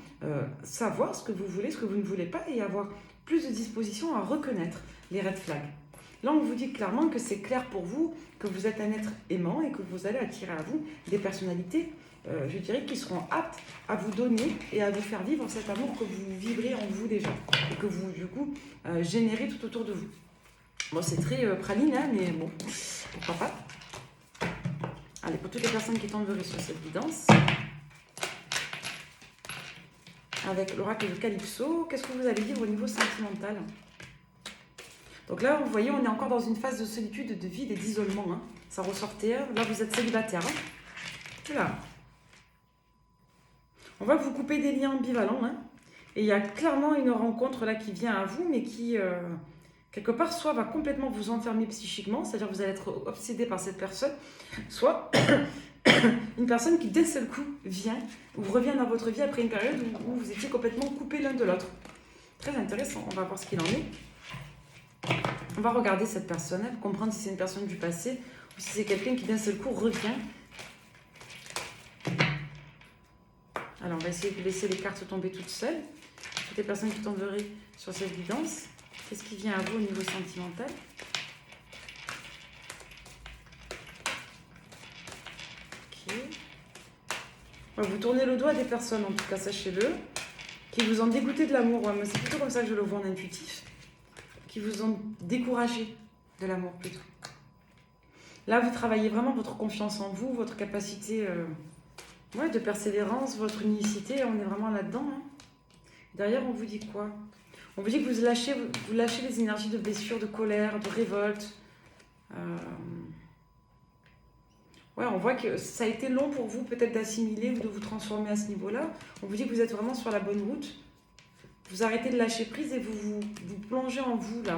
savoir ce que vous voulez, ce que vous ne voulez pas et avoir plus de disposition à reconnaître les red flags. Là, on vous dit clairement que c'est clair pour vous, que vous êtes un être aimant et que vous allez attirer à vous des personnalités, je dirais, qui seront aptes à vous donner et à vous faire vivre cet amour que vous vibrez en vous déjà et que vous, du coup, générez tout autour de vous. Bon, c'est très praline, hein, mais bon, pourquoi pas. Allez, pour toutes les personnes qui tomberaient sur cette guidance, avec l'oracle de Calypso, qu'est-ce que vous allez vivre au niveau sentimental ? Donc là, vous voyez, on est encore dans une phase de solitude, de vide et d'isolement. Hein. Ça ressortait. Là, vous êtes célibataire. Hein. Là. On va vous couper des liens ambivalents. Hein. Et il y a clairement une rencontre là qui vient à vous, mais qui, quelque part, soit va complètement vous enfermer psychiquement, c'est-à-dire que vous allez être obsédé par cette personne, soit une personne qui, d'un seul coup, vient ou revient dans votre vie après une période où vous étiez complètement coupés l'un de l'autre. Très intéressant. On va voir ce qu'il en est. On va regarder cette personne, comprendre si c'est une personne du passé ou si c'est quelqu'un qui d'un seul coup revient. Alors, on va essayer de laisser les cartes tomber toutes seules. Toutes les personnes qui tomberaient sur cette guidance, qu'est-ce qui vient à vous au niveau sentimental ? Ok. Vous tournez le dos à des personnes, en tout cas, sachez-le, qui vous ont dégoûté de l'amour. Ouais, mais c'est plutôt comme ça que je le vois en intuitif. Qui vous ont découragé de l'amour plutôt. Là, vous travaillez vraiment votre confiance en vous, votre capacité de persévérance, votre unicité, on est vraiment là-dedans. Hein. Derrière, on vous dit quoi ? On vous dit que vous lâchez les énergies de blessure, de colère, de révolte. On voit que ça a été long pour vous peut-être d'assimiler ou de vous transformer à ce niveau-là. On vous dit que vous êtes vraiment sur la bonne route. Vous arrêtez de lâcher prise et vous plongez en vous, là,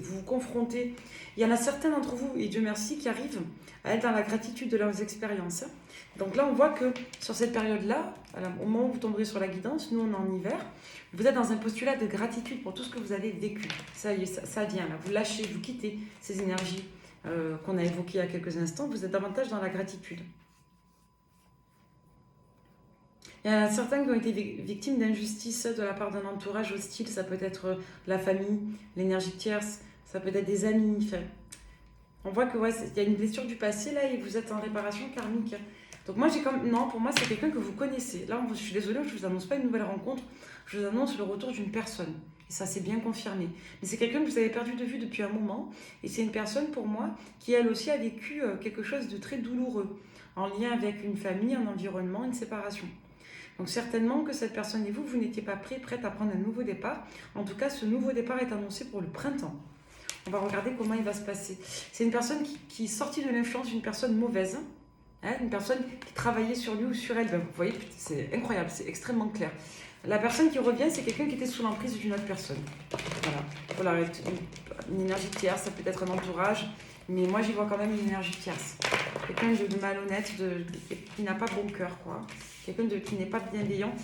vous confrontez. Il y en a certains d'entre vous, et Dieu merci, qui arrivent à être dans la gratitude de leurs expériences. Donc là, on voit que sur cette période-là, au moment où vous tomberez sur la guidance, nous on est en hiver, vous êtes dans un postulat de gratitude pour tout ce que vous avez vécu. Ça y est, ça vient là, vous lâchez, vous quittez ces énergies qu'on a évoquées il y a quelques instants, vous êtes davantage dans la gratitude. Il y en a certains qui ont été victimes d'injustice de la part d'un entourage hostile. Ça peut être la famille, l'énergie tierce, ça peut être des amis. Enfin, on voit que il y a une blessure du passé là et vous êtes en réparation karmique. Donc moi non, pour moi c'est quelqu'un que vous connaissez. Là, je suis désolée, je ne vous annonce pas une nouvelle rencontre, je vous annonce le retour d'une personne. Et ça c'est bien confirmé. Mais c'est quelqu'un que vous avez perdu de vue depuis un moment. Et c'est une personne pour moi qui elle aussi a vécu quelque chose de très douloureux en lien avec une famille, un environnement, une séparation. Donc certainement que cette personne et vous n'étiez pas prête à prendre un nouveau départ. En tout cas, ce nouveau départ est annoncé pour le printemps. On va regarder comment il va se passer. C'est une personne qui est sortie de l'influence d'une personne mauvaise, hein, une personne qui travaillait sur lui ou sur elle. Ben, vous voyez, c'est incroyable, c'est extrêmement clair. La personne qui revient, c'est quelqu'un qui était sous l'emprise d'une autre personne. Voilà, une énergie tierce, ça peut être un entourage, mais moi j'y vois quand même une énergie tierce. Quelqu'un de malhonnête, qui n'a pas bon cœur, quoi. Quelqu'un qui n'est pas bienveillant,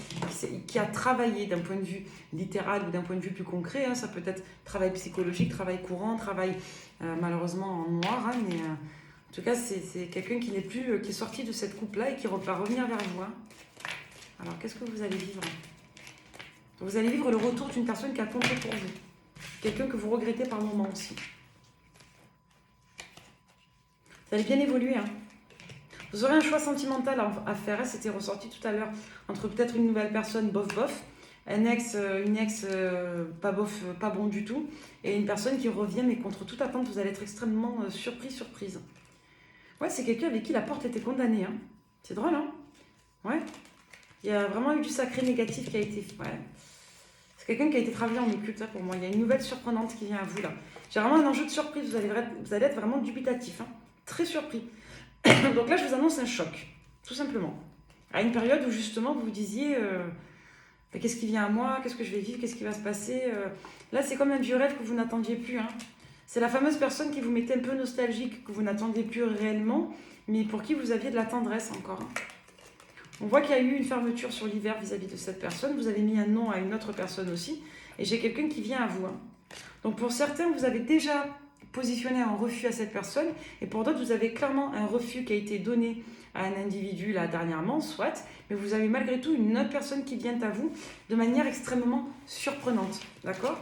qui a travaillé d'un point de vue littéral ou d'un point de vue plus concret. Hein, ça peut être travail psychologique, travail courant, travail malheureusement en noir. Hein, mais en tout cas, c'est quelqu'un qui est sorti de cette coupe-là et qui va revenir vers vous. Hein. Alors, qu'est-ce que vous allez vivre? Vous allez vivre le retour d'une personne qui a compté pour vous. Quelqu'un que vous regrettez par moment aussi. Vous allez bien évoluer. Hein. Vous aurez un choix sentimental à faire. Hein, c'était ressorti tout à l'heure. Entre peut-être une nouvelle personne, bof, un ex, une ex, pas bof, pas bon du tout. Et une personne qui revient, mais contre toute attente, vous allez être extrêmement surprise. Ouais, c'est quelqu'un avec qui la porte était condamnée. Hein. C'est drôle, hein? Ouais. Il y a vraiment eu du sacré négatif qui a été... Ouais. C'est quelqu'un qui a été travaillé en occulte, ça, pour moi. Il y a une nouvelle surprenante qui vient à vous, là. J'ai vraiment un enjeu de surprise. Vous allez être vraiment dubitatif. Hein. Très surpris. Donc là, je vous annonce un choc. Tout simplement. À une période où, justement, vous vous disiez... qu'est-ce qui vient à moi? Qu'est-ce que je vais vivre? Qu'est-ce qui va se passer? Là, c'est comme un vieux rêve que vous n'attendiez plus. Hein. C'est la fameuse personne qui vous mettait un peu nostalgique, que vous n'attendiez plus réellement, mais pour qui vous aviez de la tendresse encore. Hein. On voit qu'il y a eu une fermeture sur l'hiver vis-à-vis de cette personne. Vous avez mis un nom à une autre personne aussi. Et j'ai quelqu'un qui vient à vous. Hein. Donc pour certains, vous avez déjà positionné un refus à cette personne. Et pour d'autres, vous avez clairement un refus qui a été donné à un individu là dernièrement, soit. Mais vous avez malgré tout une autre personne qui vient à vous de manière extrêmement surprenante. D'accord?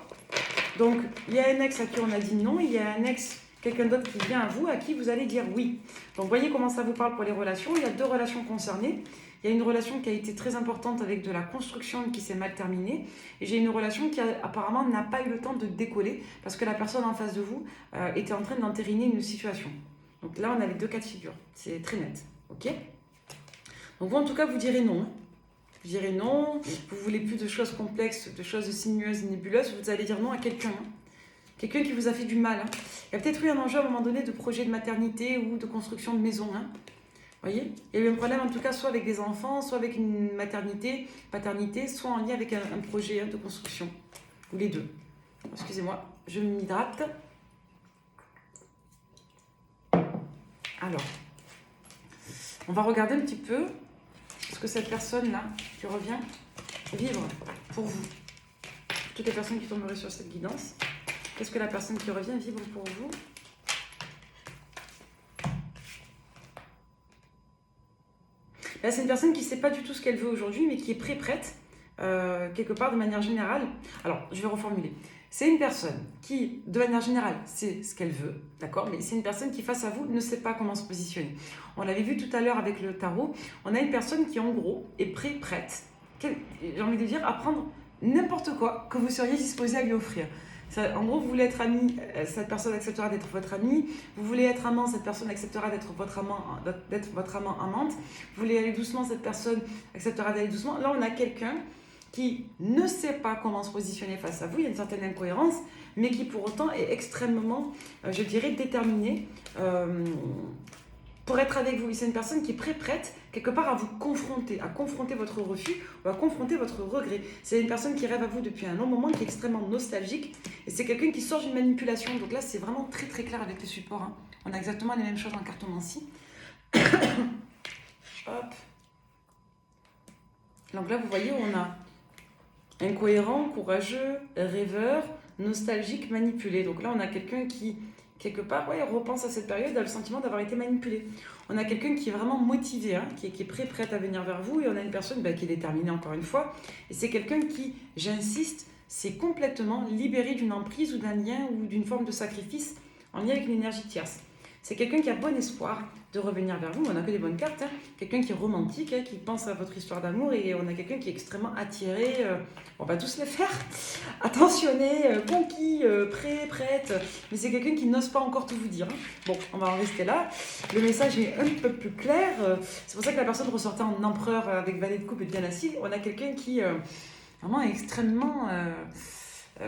Donc il y a un ex à qui on a dit non. Il y a un ex, quelqu'un d'autre qui vient à vous, à qui vous allez dire oui. Donc voyez comment ça vous parle pour les relations. Il y a 2 relations concernées. Il y a une relation qui a été très importante avec de la construction qui s'est mal terminée. Et j'ai une relation qui apparemment n'a pas eu le temps de décoller parce que la personne en face de vous était en train d'entériner une situation. Donc là, on a les 2 cas de figure. C'est très net. Ok? Donc vous, en tout cas, vous direz non. Vous direz non. Vous voulez plus de choses complexes, de choses sinueuses, nébuleuses. Vous allez dire non à quelqu'un. Hein. Quelqu'un qui vous a fait du mal. Hein. Il y a peut-être eu un enjeu à un moment donné de projet de maternité ou de construction de maison. Hein. Vous voyez, il y a eu un problème en tout cas soit avec des enfants, soit avec une maternité, paternité, soit en lien avec un projet de construction. Ou les deux. Excusez-moi, je m'hydrate. Alors, on va regarder un petit peu ce que cette personne-là qui revient vivre pour vous. Toutes les personnes qui tomberaient sur cette guidance, qu'est-ce que la personne qui revient vivre pour vous? Là, c'est une personne qui ne sait pas du tout ce qu'elle veut aujourd'hui, mais qui est prête, quelque part de manière générale. Alors, je vais reformuler. C'est une personne qui, de manière générale, sait ce qu'elle veut, d'accord? Mais c'est une personne qui, face à vous, ne sait pas comment se positionner. On l'avait vu tout à l'heure avec le tarot. On a une personne qui, en gros, est prête, j'ai envie de dire, à prendre n'importe quoi que vous seriez disposé à lui offrir. En gros, vous voulez être ami, cette personne acceptera d'être votre ami. Vous voulez être amant, cette personne acceptera d'être votre amant amante. Vous voulez aller doucement, cette personne acceptera d'aller doucement. Là, on a quelqu'un qui ne sait pas comment se positionner face à vous. Il y a une certaine incohérence, mais qui pour autant est extrêmement, je dirais, déterminé pour être avec vous. C'est une personne qui est prête, quelque part, à vous confronter, à confronter votre refus ou à confronter votre regret. C'est une personne qui rêve à vous depuis un long moment, qui est extrêmement nostalgique. Et c'est quelqu'un qui sort d'une manipulation. Donc là, c'est vraiment très très clair avec les supports. Hein. On a exactement les mêmes choses en cartomancie. Hop. Donc là, vous voyez, on a incohérent, courageux, rêveur, nostalgique, manipulé. Donc là, on a quelqu'un qui, quelque part, repense à cette période, a le sentiment d'avoir été manipulé. On a quelqu'un qui est vraiment motivé, hein, qui est prête à venir vers vous. Et on a une personne qui est déterminée, encore une fois. Et c'est quelqu'un qui, j'insiste, s'est complètement libéré d'une emprise ou d'un lien ou d'une forme de sacrifice en lien avec une énergie tierce. C'est quelqu'un qui a bon espoir de revenir vers vous. On n'a que des bonnes cartes. Hein. Quelqu'un qui est romantique, hein, qui pense à votre histoire d'amour. Et on a quelqu'un qui est extrêmement attiré. On va tous les faire. Attentionné, conquis, prête. Mais c'est quelqu'un qui n'ose pas encore tout vous dire. Hein. Bon, on va en rester là. Le message est un peu plus clair. C'est pour ça que la personne ressortait en empereur avec valet de coupe et bien assis. On a quelqu'un qui vraiment est extrêmement...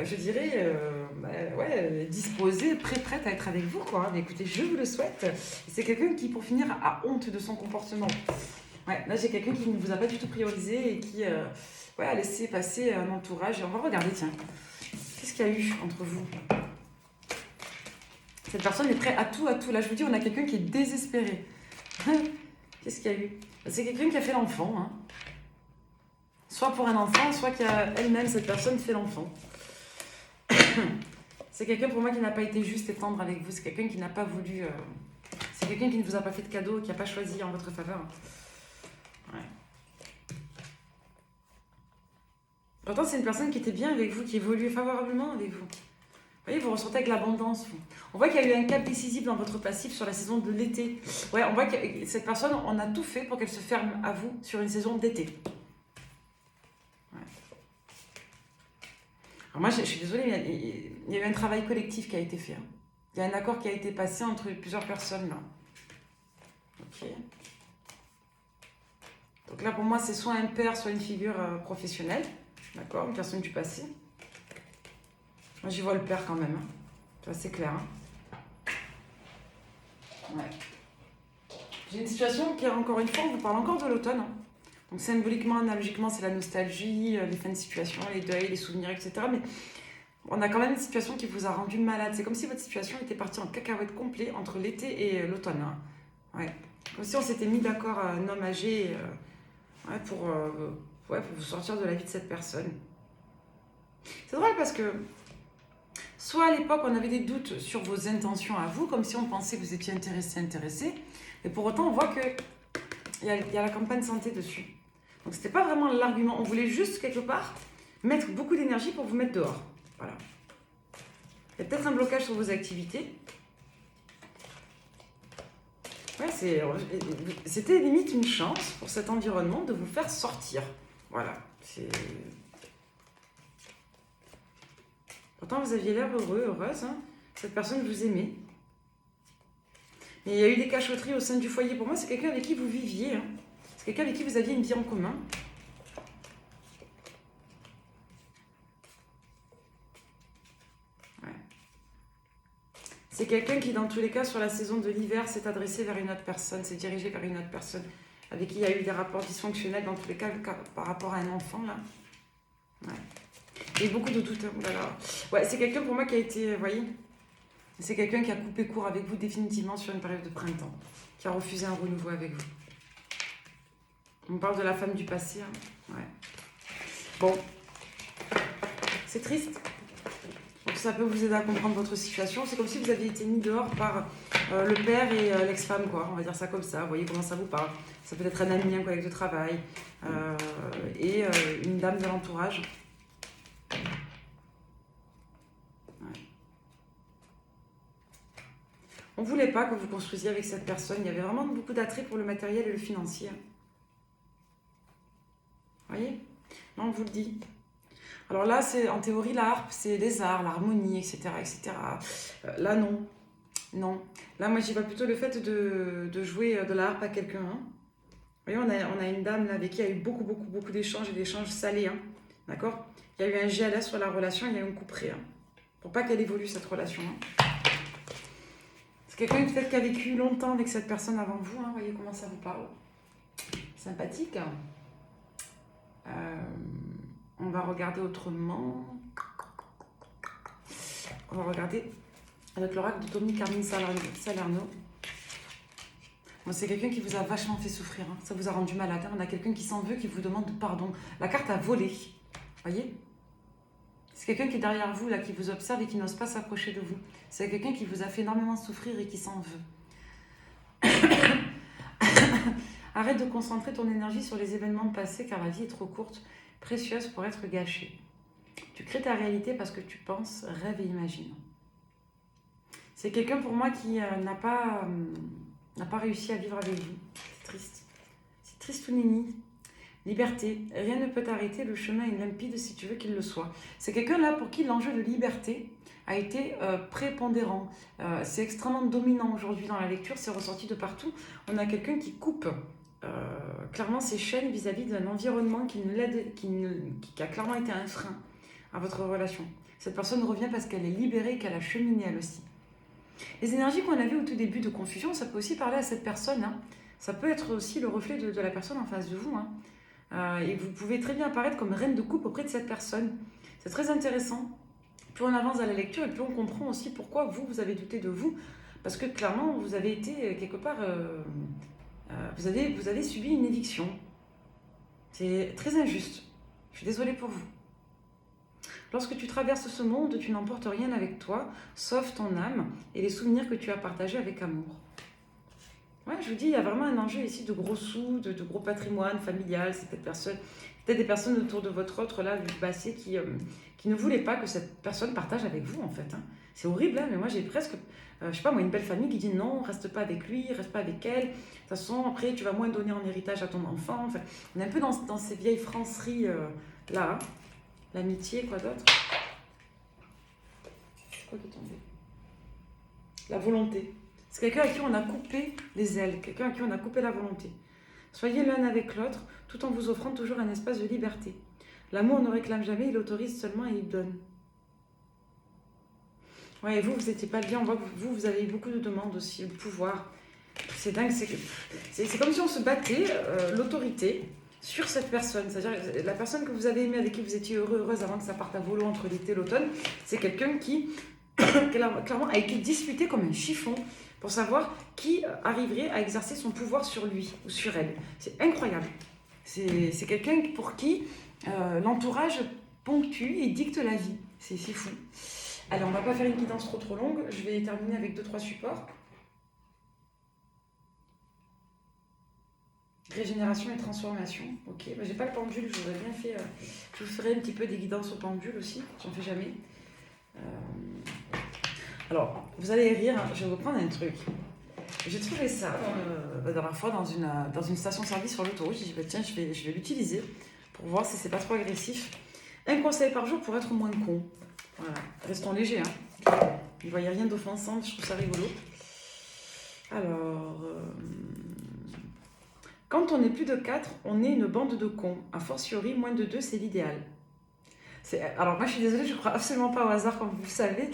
je dirais, disposée, prête à être avec vous, quoi. Mais écoutez, je vous le souhaite. C'est quelqu'un qui, pour finir, a honte de son comportement. Ouais, là, j'ai quelqu'un qui ne vous a pas du tout priorisé et qui a laissé passer un entourage. Et on va regarder, tiens, qu'est-ce qu'il y a eu entre vous? Cette personne est prête à tout, à tout. Là, je vous dis, on a quelqu'un qui est désespéré. Qu'est-ce qu'il y a eu? C'est quelqu'un qui a fait l'enfant, hein. Soit pour un enfant, soit qu'elle-même, cette personne, fait l'enfant. C'est quelqu'un pour moi qui n'a pas été juste et tendre avec vous. C'est quelqu'un qui n'a pas voulu... c'est quelqu'un qui ne vous a pas fait de cadeau, qui n'a pas choisi en votre faveur. Ouais. Pourtant, c'est une personne qui était bien avec vous, qui évoluait favorablement avec vous. Vous voyez, vous ressentez avec l'abondance. On voit qu'il y a eu un cap décisif dans votre passif sur la saison de l'été. Ouais, on voit que cette personne, on a tout fait pour qu'elle se ferme à vous sur une saison d'été. Ouais. Alors moi, je suis désolée, mais il y a eu un travail collectif qui a été fait. Hein. Il y a un accord qui a été passé entre plusieurs personnes là. Ok. Donc là, pour moi, c'est soit un père, soit une figure professionnelle. D'accord, une personne du passé. Moi, j'y vois le père quand même. Hein. C'est assez clair. Hein. Ouais. J'ai une situation qui, encore une fois, on vous parle encore de l'automne. Hein. Donc symboliquement, analogiquement, c'est la nostalgie, les fins de situation, les deuils, les souvenirs, etc. Mais on a quand même une situation qui vous a rendu malade. C'est comme si votre situation était partie en cacahuète complet entre l'été et l'automne. Hein. Ouais. Comme si on s'était mis d'accord, un homme âgé, ouais, pour vous sortir de la vie de cette personne. C'est drôle parce que soit à l'époque, on avait des doutes sur vos intentions à vous, comme si on pensait que vous étiez intéressé, mais pour autant, on voit qu'il y a la campagne santé dessus. Donc, c'était pas vraiment l'argument. On voulait juste, quelque part, mettre beaucoup d'énergie pour vous mettre dehors. Voilà. Il y a peut-être un blocage sur vos activités. Ouais, c'était limite une chance pour cet environnement de vous faire sortir. Voilà. Pourtant, vous aviez l'air heureux, heureuse. Hein. Cette personne vous aimait. Mais il y a eu des cachotteries au sein du foyer. Pour moi, c'est quelqu'un avec qui vous viviez. Hein. C'est quelqu'un avec qui vous aviez une vie en commun. Ouais. C'est quelqu'un qui, dans tous les cas, sur la saison de l'hiver, s'est adressé vers une autre personne, s'est dirigé vers une autre personne, avec qui il y a eu des rapports dysfonctionnels, dans tous les cas, par rapport à un enfant, là. Ouais. Il y a eu beaucoup de doutes. Oh là là. Ouais, c'est quelqu'un pour moi qui a été, vous voyez, c'est quelqu'un qui a coupé court avec vous définitivement sur une période de printemps, qui a refusé un renouveau avec vous. On parle de la femme du passé. Hein. Ouais. Bon, c'est triste. Donc ça peut vous aider à comprendre votre situation. C'est comme si vous aviez été mis dehors par le père et l'ex-femme, quoi. On va dire ça comme ça. Vous voyez comment ça vous parle. Ça peut être un ami, un collègue de travail et une dame de l'entourage. On ne voulait pas que vous construisiez avec cette personne. Il y avait vraiment beaucoup d'attrait pour le matériel et le financier. Vous voyez? Non, on vous le dit. Alors là, c'est en théorie, la harpe, c'est les arts, l'harmonie, etc. etc. Là, non. Non. Là, moi, j'y vois plutôt le fait de jouer de la harpe à quelqu'un. Hein. Vous voyez, on a une dame là, avec qui il y a eu beaucoup d'échanges et d'échanges salés. Hein. D'accord? Il y a eu un GLS sur la relation, il y a eu un coup près. Hein. Pour pas qu'elle évolue, cette relation. Hein. C'est quelqu'un peut-être qui a vécu longtemps avec cette personne avant vous. Hein. Vous voyez comment ça vous parle. Sympathique. On va regarder autrement. On va regarder avec l'oracle de Tommy Carmine Salerno. Bon, c'est quelqu'un qui vous a vachement fait souffrir. Hein. Ça vous a rendu malade. Hein. On a quelqu'un qui s'en veut, qui vous demande pardon. La carte a volé. Vous voyez? C'est quelqu'un qui est derrière vous, là, qui vous observe et qui n'ose pas s'approcher de vous. C'est quelqu'un qui vous a fait énormément souffrir et qui s'en veut. Arrête de concentrer ton énergie sur les événements passés car la vie est trop courte, précieuse pour être gâchée. Tu crées ta réalité parce que tu penses, rêves et imagines. C'est quelqu'un pour moi qui n'a pas réussi à vivre avec vous. C'est triste. C'est triste ou nini. Liberté. Rien ne peut t'arrêter, le chemin est limpide si tu veux qu'il le soit. C'est quelqu'un là pour qui l'enjeu de liberté a été prépondérant. C'est extrêmement dominant aujourd'hui dans la lecture, c'est ressorti de partout. On a quelqu'un qui coupe clairement ses chaînes vis-à-vis d'un environnement qui a clairement été un frein à votre relation. Cette personne revient parce qu'elle est libérée et qu'elle a cheminé elle aussi. Les énergies qu'on avait au tout début de confusion, ça peut aussi parler à cette personne. Hein. Ça peut être aussi le reflet de la personne en face de vous. Hein. Et vous pouvez très bien apparaître comme reine de coupe auprès de cette personne. C'est très intéressant. Plus on avance dans la lecture et plus on comprend aussi pourquoi vous avez douté de vous. Parce que clairement, vous avez été quelque part... vous avez subi une éviction. C'est très injuste. Je suis désolée pour vous. Lorsque tu traverses ce monde, tu n'emportes rien avec toi, sauf ton âme et les souvenirs que tu as partagés avec amour. Ouais, je vous dis, il y a vraiment un enjeu ici de gros sous, de gros patrimoine familial. C'est peut-être des personnes autour de votre autre, là, du passé, qui ne voulaient pas que cette personne partage avec vous, en fait. Hein. C'est horrible, hein, mais moi, j'ai presque, je sais pas, moi, une belle famille qui dit non, reste pas avec lui, reste pas avec elle. De toute façon, après, tu vas moins donner en héritage à ton enfant. Enfin, on est un peu dans ces vieilles franceries, là. Hein. L'amitié, quoi d'autre? C'est quoi qui est tombé? La volonté. C'est quelqu'un à qui on a coupé les ailes, quelqu'un à qui on a coupé la volonté. Soyez l'un avec l'autre, tout en vous offrant toujours un espace de liberté. L'amour ne réclame jamais, il autorise seulement et il donne. Ouais, et vous n'étiez pas bien, on voit que vous avez eu beaucoup de demandes aussi, le pouvoir. C'est dingue, c'est comme si on se battait, l'autorité, sur cette personne. C'est-à-dire la personne que vous avez aimée, avec qui vous étiez heureuse avant que ça parte à volo entre l'été et l'automne, c'est quelqu'un qui clairement a été disputé comme un chiffon pour savoir qui arriverait à exercer son pouvoir sur lui ou sur elle. C'est incroyable. C'est quelqu'un pour qui l'entourage ponctue et dicte la vie. C'est fou. Alors, on va pas faire une guidance trop longue. Je vais terminer avec 2-3 supports. Régénération et transformation. Ok, bah, j'ai pas le pendule, je vous aurais bien fait. Je vous ferai un petit peu des guidances au pendule aussi. J'en fais jamais. Alors, vous allez rire, hein, je vais vous prendre un truc. J'ai trouvé ça la dernière fois dans une station-service sur l'autoroute. J'ai dit, bah, tiens, je vais l'utiliser pour voir si c'est pas trop agressif. Un conseil par jour pour être moins con. Voilà, restons légers. Hein. Vous ne voyez rien d'offensant, je trouve ça rigolo. Alors, quand on est plus de 4, on est une bande de cons. A fortiori, moins de 2, c'est l'idéal. Alors moi, je suis désolée, je ne crois absolument pas au hasard, comme vous le savez.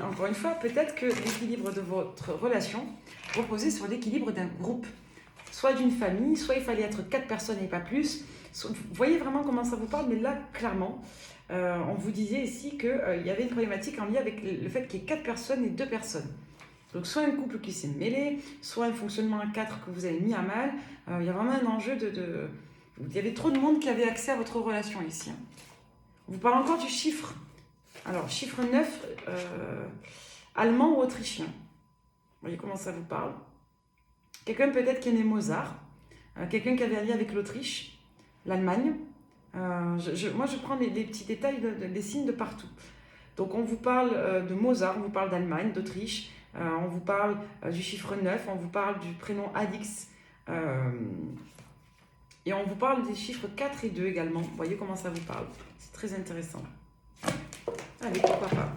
Encore une fois, peut-être que l'équilibre de votre relation reposait sur l'équilibre d'un groupe. Soit d'une famille, soit il fallait être 4 personnes et pas plus. Vous voyez vraiment comment ça vous parle, mais là, clairement, on vous disait ici qu'il y avait une problématique en lien avec le fait qu'il y ait 4 personnes et 2 personnes. Donc soit un couple qui s'est mêlé, soit un fonctionnement à 4 que vous avez mis à mal. Il y a vraiment un enjeu Il y avait trop de monde qui avait accès à votre relation ici. On vous parle encore du chiffre. Alors, chiffre 9, allemand ou autrichien. Vous voyez comment ça vous parle. Quelqu'un peut-être qui aimait Mozart. Quelqu'un qui avait un lien avec l'Autriche, l'Allemagne. Moi, je prends les petits détails des signes de partout. Donc, on vous parle de Mozart, on vous parle d'Allemagne, d'Autriche. On vous parle du chiffre 9, on vous parle du prénom Alix. Et on vous parle des chiffres 4 et 2 également. Vous voyez comment ça vous parle. C'est très intéressant. Allez, pourquoi pas.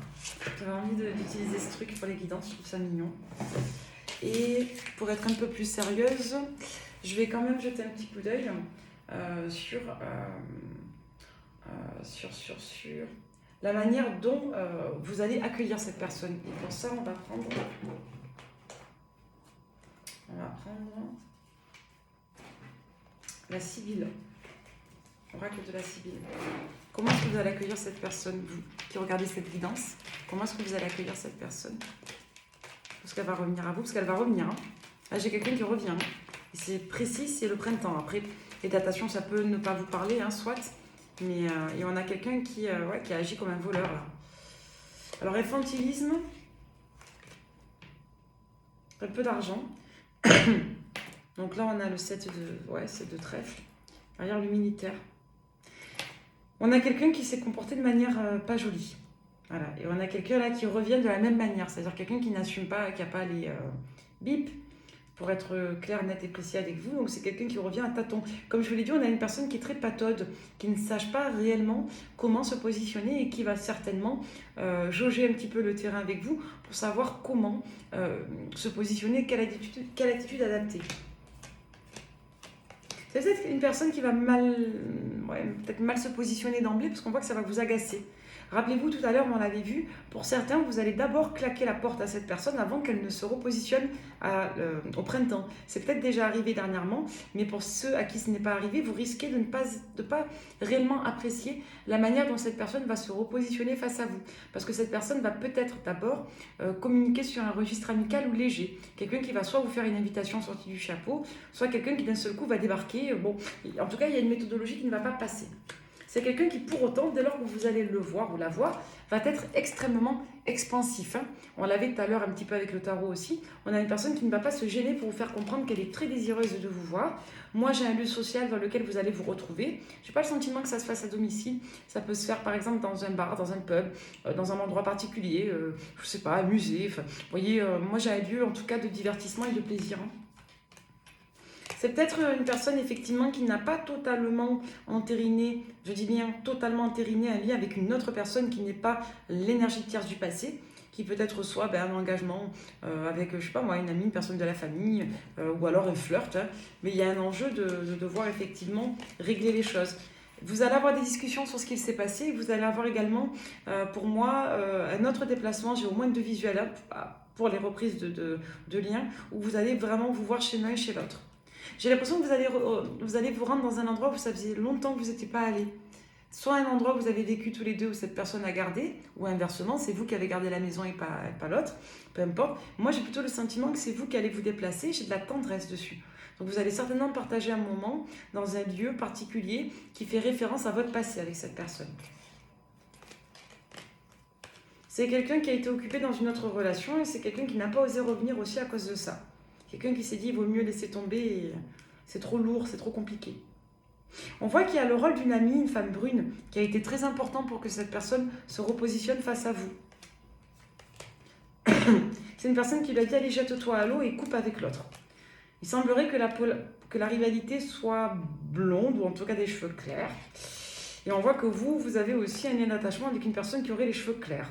J'avais envie d'utiliser ce truc pour les guidances, je trouve ça mignon. Et pour être un peu plus sérieuse, je vais quand même jeter un petit coup d'œil sur la manière dont vous allez accueillir cette personne. Et pour ça, on va prendre la Sibylle, oracle de la Sibylle. Comment est-ce que vous allez accueillir cette personne, vous qui regardez cette guidance? Comment est-ce que vous allez accueillir cette personne? Est-ce qu'elle va revenir à vous? Parce qu'elle va revenir. Hein. Là, j'ai quelqu'un qui revient. Et c'est précis, c'est le printemps. Après, les datations, ça peut ne pas vous parler, hein, soit. Mais et on a quelqu'un qui agit comme un voleur, là. Alors, infantilisme. Un peu d'argent. Donc là, on a le 7 de trèfle. Derrière le militaire. On a quelqu'un qui s'est comporté de manière pas jolie. Voilà. Et on a quelqu'un là qui revient de la même manière. C'est-à-dire quelqu'un qui n'assume pas, qui n'a pas les bips, pour être clair, net et précis avec vous. Donc c'est quelqu'un qui revient à tâtons. Comme je vous l'ai dit, on a une personne qui est très pataude, qui ne sache pas réellement comment se positionner et qui va certainement jauger un petit peu le terrain avec vous pour savoir comment se positionner, quelle attitude adapter. C'est peut-être une personne qui va peut-être mal se positionner d'emblée parce qu'on voit que ça va vous agacer. Rappelez-vous, tout à l'heure, on l'avait vu, pour certains, vous allez d'abord claquer la porte à cette personne avant qu'elle ne se repositionne au printemps. C'est peut-être déjà arrivé dernièrement, mais pour ceux à qui ce n'est pas arrivé, vous risquez de ne pas réellement apprécier la manière dont cette personne va se repositionner face à vous. Parce que cette personne va peut-être d'abord communiquer sur un registre amical ou léger. Quelqu'un qui va soit vous faire une invitation sortie du chapeau, soit quelqu'un qui d'un seul coup va débarquer. Bon, en tout cas, il y a une méthodologie qui ne va pas passer. C'est quelqu'un qui, pour autant, dès lors que vous allez le voir ou la voir, va être extrêmement expansif. On l'avait tout à l'heure un petit peu avec le tarot aussi. On a une personne qui ne va pas se gêner pour vous faire comprendre qu'elle est très désireuse de vous voir. Moi, j'ai un lieu social dans lequel vous allez vous retrouver. Je n'ai pas le sentiment que ça se fasse à domicile. Ça peut se faire, par exemple, dans un bar, dans un pub, dans un endroit particulier, je ne sais pas, un musée. Enfin, vous voyez, moi, j'ai un lieu, en tout cas, de divertissement et de plaisir. C'est peut-être une personne effectivement qui n'a pas totalement entériné, je dis bien totalement entériné un lien avec une autre personne qui n'est pas l'énergie tierce du passé, qui peut-être soit un engagement avec, je sais pas moi, une amie, une personne de la famille, ou alors un flirt, mais il y a un enjeu de devoir effectivement régler les choses. Vous allez avoir des discussions sur ce qu'il s'est passé, vous allez avoir également, pour moi, un autre déplacement, j'ai au moins 2 visuels pour les reprises de liens, où vous allez vraiment vous voir chez l'un et chez l'autre. J'ai l'impression que vous allez vous rendre dans un endroit où ça faisait longtemps que vous n'étiez pas allé. Soit un endroit où vous avez vécu tous les deux, où cette personne a gardé, ou inversement, c'est vous qui avez gardé la maison et pas l'autre, peu importe. Moi, j'ai plutôt le sentiment que c'est vous qui allez vous déplacer, j'ai de la tendresse dessus. Donc vous allez certainement partager un moment dans un lieu particulier qui fait référence à votre passé avec cette personne. C'est quelqu'un qui a été occupé dans une autre relation et c'est quelqu'un qui n'a pas osé revenir aussi à cause de ça. Quelqu'un qui s'est dit, il vaut mieux laisser tomber, et c'est trop lourd, c'est trop compliqué. On voit qu'il y a le rôle d'une amie, une femme brune, qui a été très important pour que cette personne se repositionne face à vous. C'est une personne qui lui a dit, allez, jette-toi à l'eau et coupe avec l'autre. Il semblerait que la rivalité soit blonde, ou en tout cas des cheveux clairs. Et on voit que vous avez aussi un lien d'attachement avec une personne qui aurait les cheveux clairs.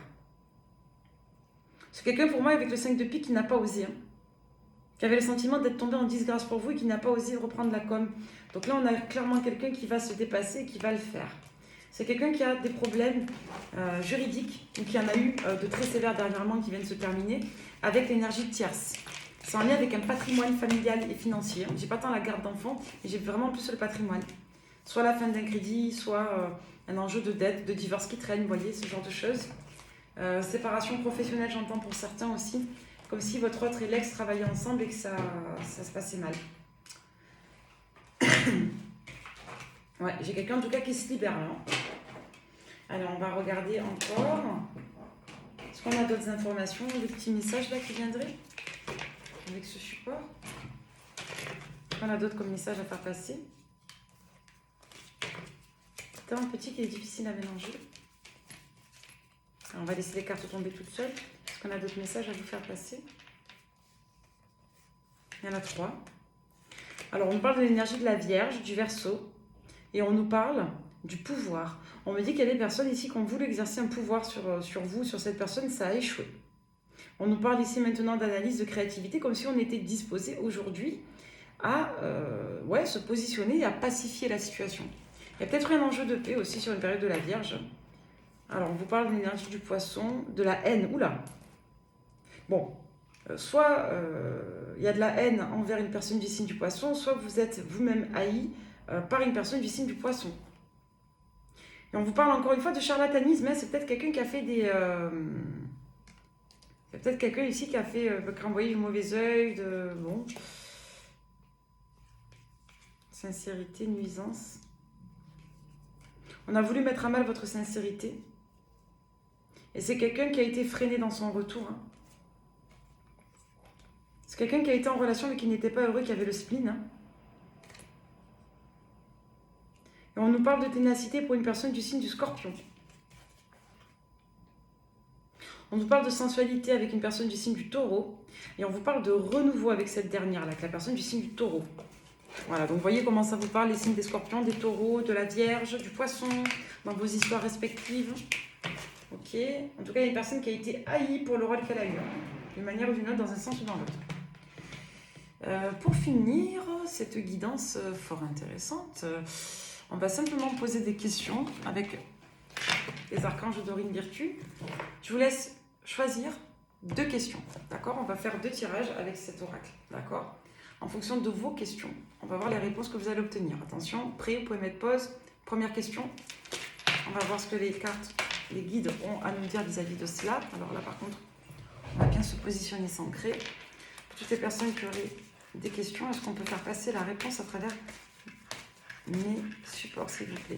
C'est quelqu'un pour moi avec le 5 de pique qui n'a pas osé, qui avait le sentiment d'être tombé en disgrâce pour vous et qui n'a pas osé reprendre la com. Donc là, on a clairement quelqu'un qui va se dépasser et qui va le faire. C'est quelqu'un qui a des problèmes juridiques, ou qui en a eu de très sévères dernièrement, qui viennent se terminer, avec l'énergie tierce. C'est en lien avec un patrimoine familial et financier. J'ai pas tant la garde d'enfants, mais j'ai vraiment plus le patrimoine. Soit la fin d'un crédit, soit un enjeu de dette, de divorce qui traîne, vous voyez, ce genre de choses. Séparation professionnelle, j'entends pour certains aussi. Comme si votre autre et l'ex travaillaient ensemble et que ça se passait mal. Ouais, j'ai quelqu'un en tout cas qui se libère là. Alors on va regarder encore. Est-ce qu'on a d'autres informations, des petits messages là qui viendraient avec ce support? Est-ce qu'on a d'autres comme messages à faire passer? C'est un petit qui est difficile à mélanger. Alors, on va laisser les cartes tomber toutes seules. Est-ce qu'on a d'autres messages à vous faire passer? Il y en a 3. Alors, on nous parle de l'énergie de la Vierge, du Verseau, et on nous parle du pouvoir. On me dit qu'il y a des personnes ici qui ont voulu exercer un pouvoir sur vous, sur cette personne, ça a échoué. On nous parle ici maintenant d'analyse, de créativité, comme si on était disposé aujourd'hui à se positionner et à pacifier la situation. Il y a peut-être un enjeu de paix aussi sur une période de la Vierge. Alors, on vous parle de l'énergie du Poisson, de la haine. Oula! Bon, soit il y a de la haine envers une personne du signe du Poisson, soit vous êtes vous-même haï par une personne du signe du Poisson. Et on vous parle encore une fois de charlatanisme, hein, c'est peut-être quelqu'un qui a fait des... c'est peut-être quelqu'un ici qui a fait qui a envoyé du mauvais œil, de... Bon... Sincérité, nuisance. On a voulu mettre à mal votre sincérité. Et c'est quelqu'un qui a été freiné dans son retour. Hein. C'est quelqu'un qui a été en relation mais qui n'était pas heureux, qui avait le spleen. Hein. Et on nous parle de ténacité pour une personne du signe du Scorpion. On nous parle de sensualité avec une personne du signe du Taureau. Et on vous parle de renouveau avec cette dernière-là, avec la personne du signe du Taureau. Voilà, donc vous voyez comment ça vous parle, les signes des Scorpions, des Taureaux, de la Vierge, du Poisson, dans vos histoires respectives. Ok, en tout cas, il y a une personne qui a été haïe pour le rôle qu'elle a eu, d'une manière ou d'une autre, dans un sens ou dans l'autre. Pour finir, cette guidance fort intéressante, on va simplement poser des questions avec les archanges d'Aurine Virtue. Je vous laisse choisir 2 questions, d'accord? On va faire 2 tirages avec cet oracle, d'accord? En fonction de vos questions, on va voir les réponses que vous allez obtenir. Attention, prêt, vous pouvez mettre pause. Première question, on va voir ce que les cartes, les guides ont à nous dire vis-à-vis de cela. Alors là, par contre, on va bien se positionner s'ancrer. Pour toutes les personnes qui auraient des questions, est-ce qu'on peut faire passer la réponse à travers mes supports, s'il vous plaît?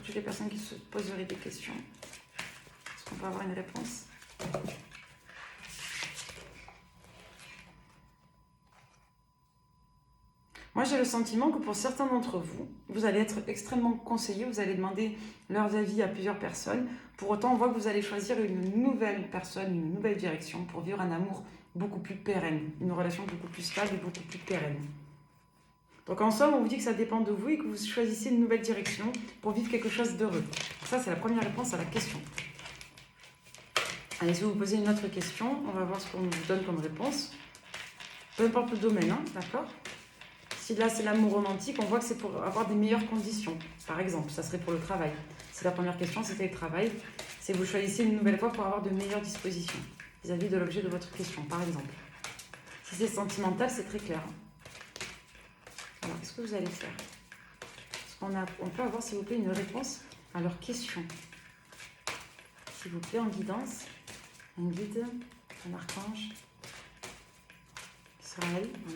pour toutes les personnes qui se poseraient des questions. Est-ce qu'on peut avoir une réponse? Moi, j'ai le sentiment que pour certains d'entre vous, vous allez être extrêmement conseillés, vous allez demander leurs avis à plusieurs personnes. Pour autant, on voit que vous allez choisir une nouvelle personne, une nouvelle direction pour vivre un amour beaucoup plus pérenne, une relation beaucoup plus stable et beaucoup plus pérenne. Donc en somme, on vous dit que ça dépend de vous et que vous choisissez une nouvelle direction pour vivre quelque chose d'heureux. Ça, c'est la première réponse à la question. Allez, si vous posez une autre question, on va voir ce qu'on vous donne comme réponse. Peu importe le domaine, hein, d'accord? Si là c'est l'amour romantique, on voit que c'est pour avoir des meilleures conditions. Par exemple, ça serait pour le travail. Si la première question c'était le travail, c'est vous choisissez une nouvelle voie pour avoir de meilleures dispositions vis-à-vis de l'objet de votre question, par exemple. Si c'est sentimental, c'est très clair. Alors, qu'est-ce que vous allez faire? On peut avoir, s'il vous plaît, une réponse à leur question. S'il vous plaît, en guidance, un guide, un archange, Israël, oui.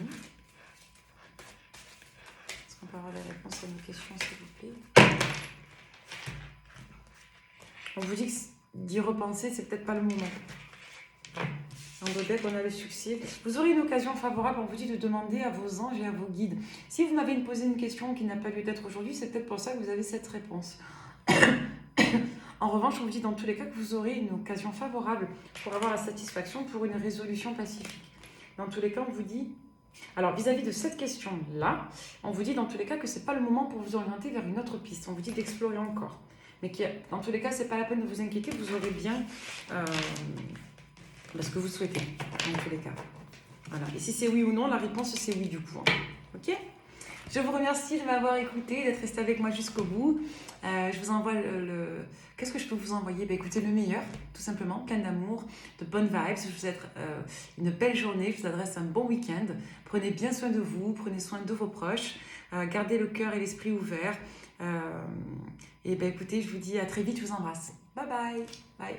On peut avoir la réponse à nos questions, s'il vous plaît. On vous dit que d'y repenser, c'est peut-être pas le moment. En deck, on a le succès. Vous aurez une occasion favorable, on vous dit de demander à vos anges et à vos guides. Si vous m'avez posé une question qui n'a pas lieu d'être aujourd'hui, c'est peut-être pour ça que vous avez cette réponse. En revanche, on vous dit dans tous les cas que vous aurez une occasion favorable pour avoir la satisfaction pour une résolution pacifique. Dans tous les cas, on vous dit... Alors, vis-à-vis de cette question-là, on vous dit dans tous les cas que ce n'est pas le moment pour vous orienter vers une autre piste. On vous dit d'explorer encore. Mais dans tous les cas, ce n'est pas la peine de vous inquiéter, vous aurez bien ce que vous souhaitez, dans tous les cas. Voilà. Et si c'est oui ou non, la réponse c'est oui du coup. Hein. Ok ? Je vous remercie de m'avoir écouté, d'être resté avec moi jusqu'au bout. Je vous envoie Qu'est-ce que je peux vous envoyer? Écoutez, le meilleur, tout simplement, plein d'amour, de bonnes vibes. Je vous souhaite une belle journée, je vous adresse un bon week-end. Prenez bien soin de vous, prenez soin de vos proches, gardez le cœur et l'esprit ouverts. Et écoutez, je vous dis à très vite, je vous embrasse. Bye bye. Bye.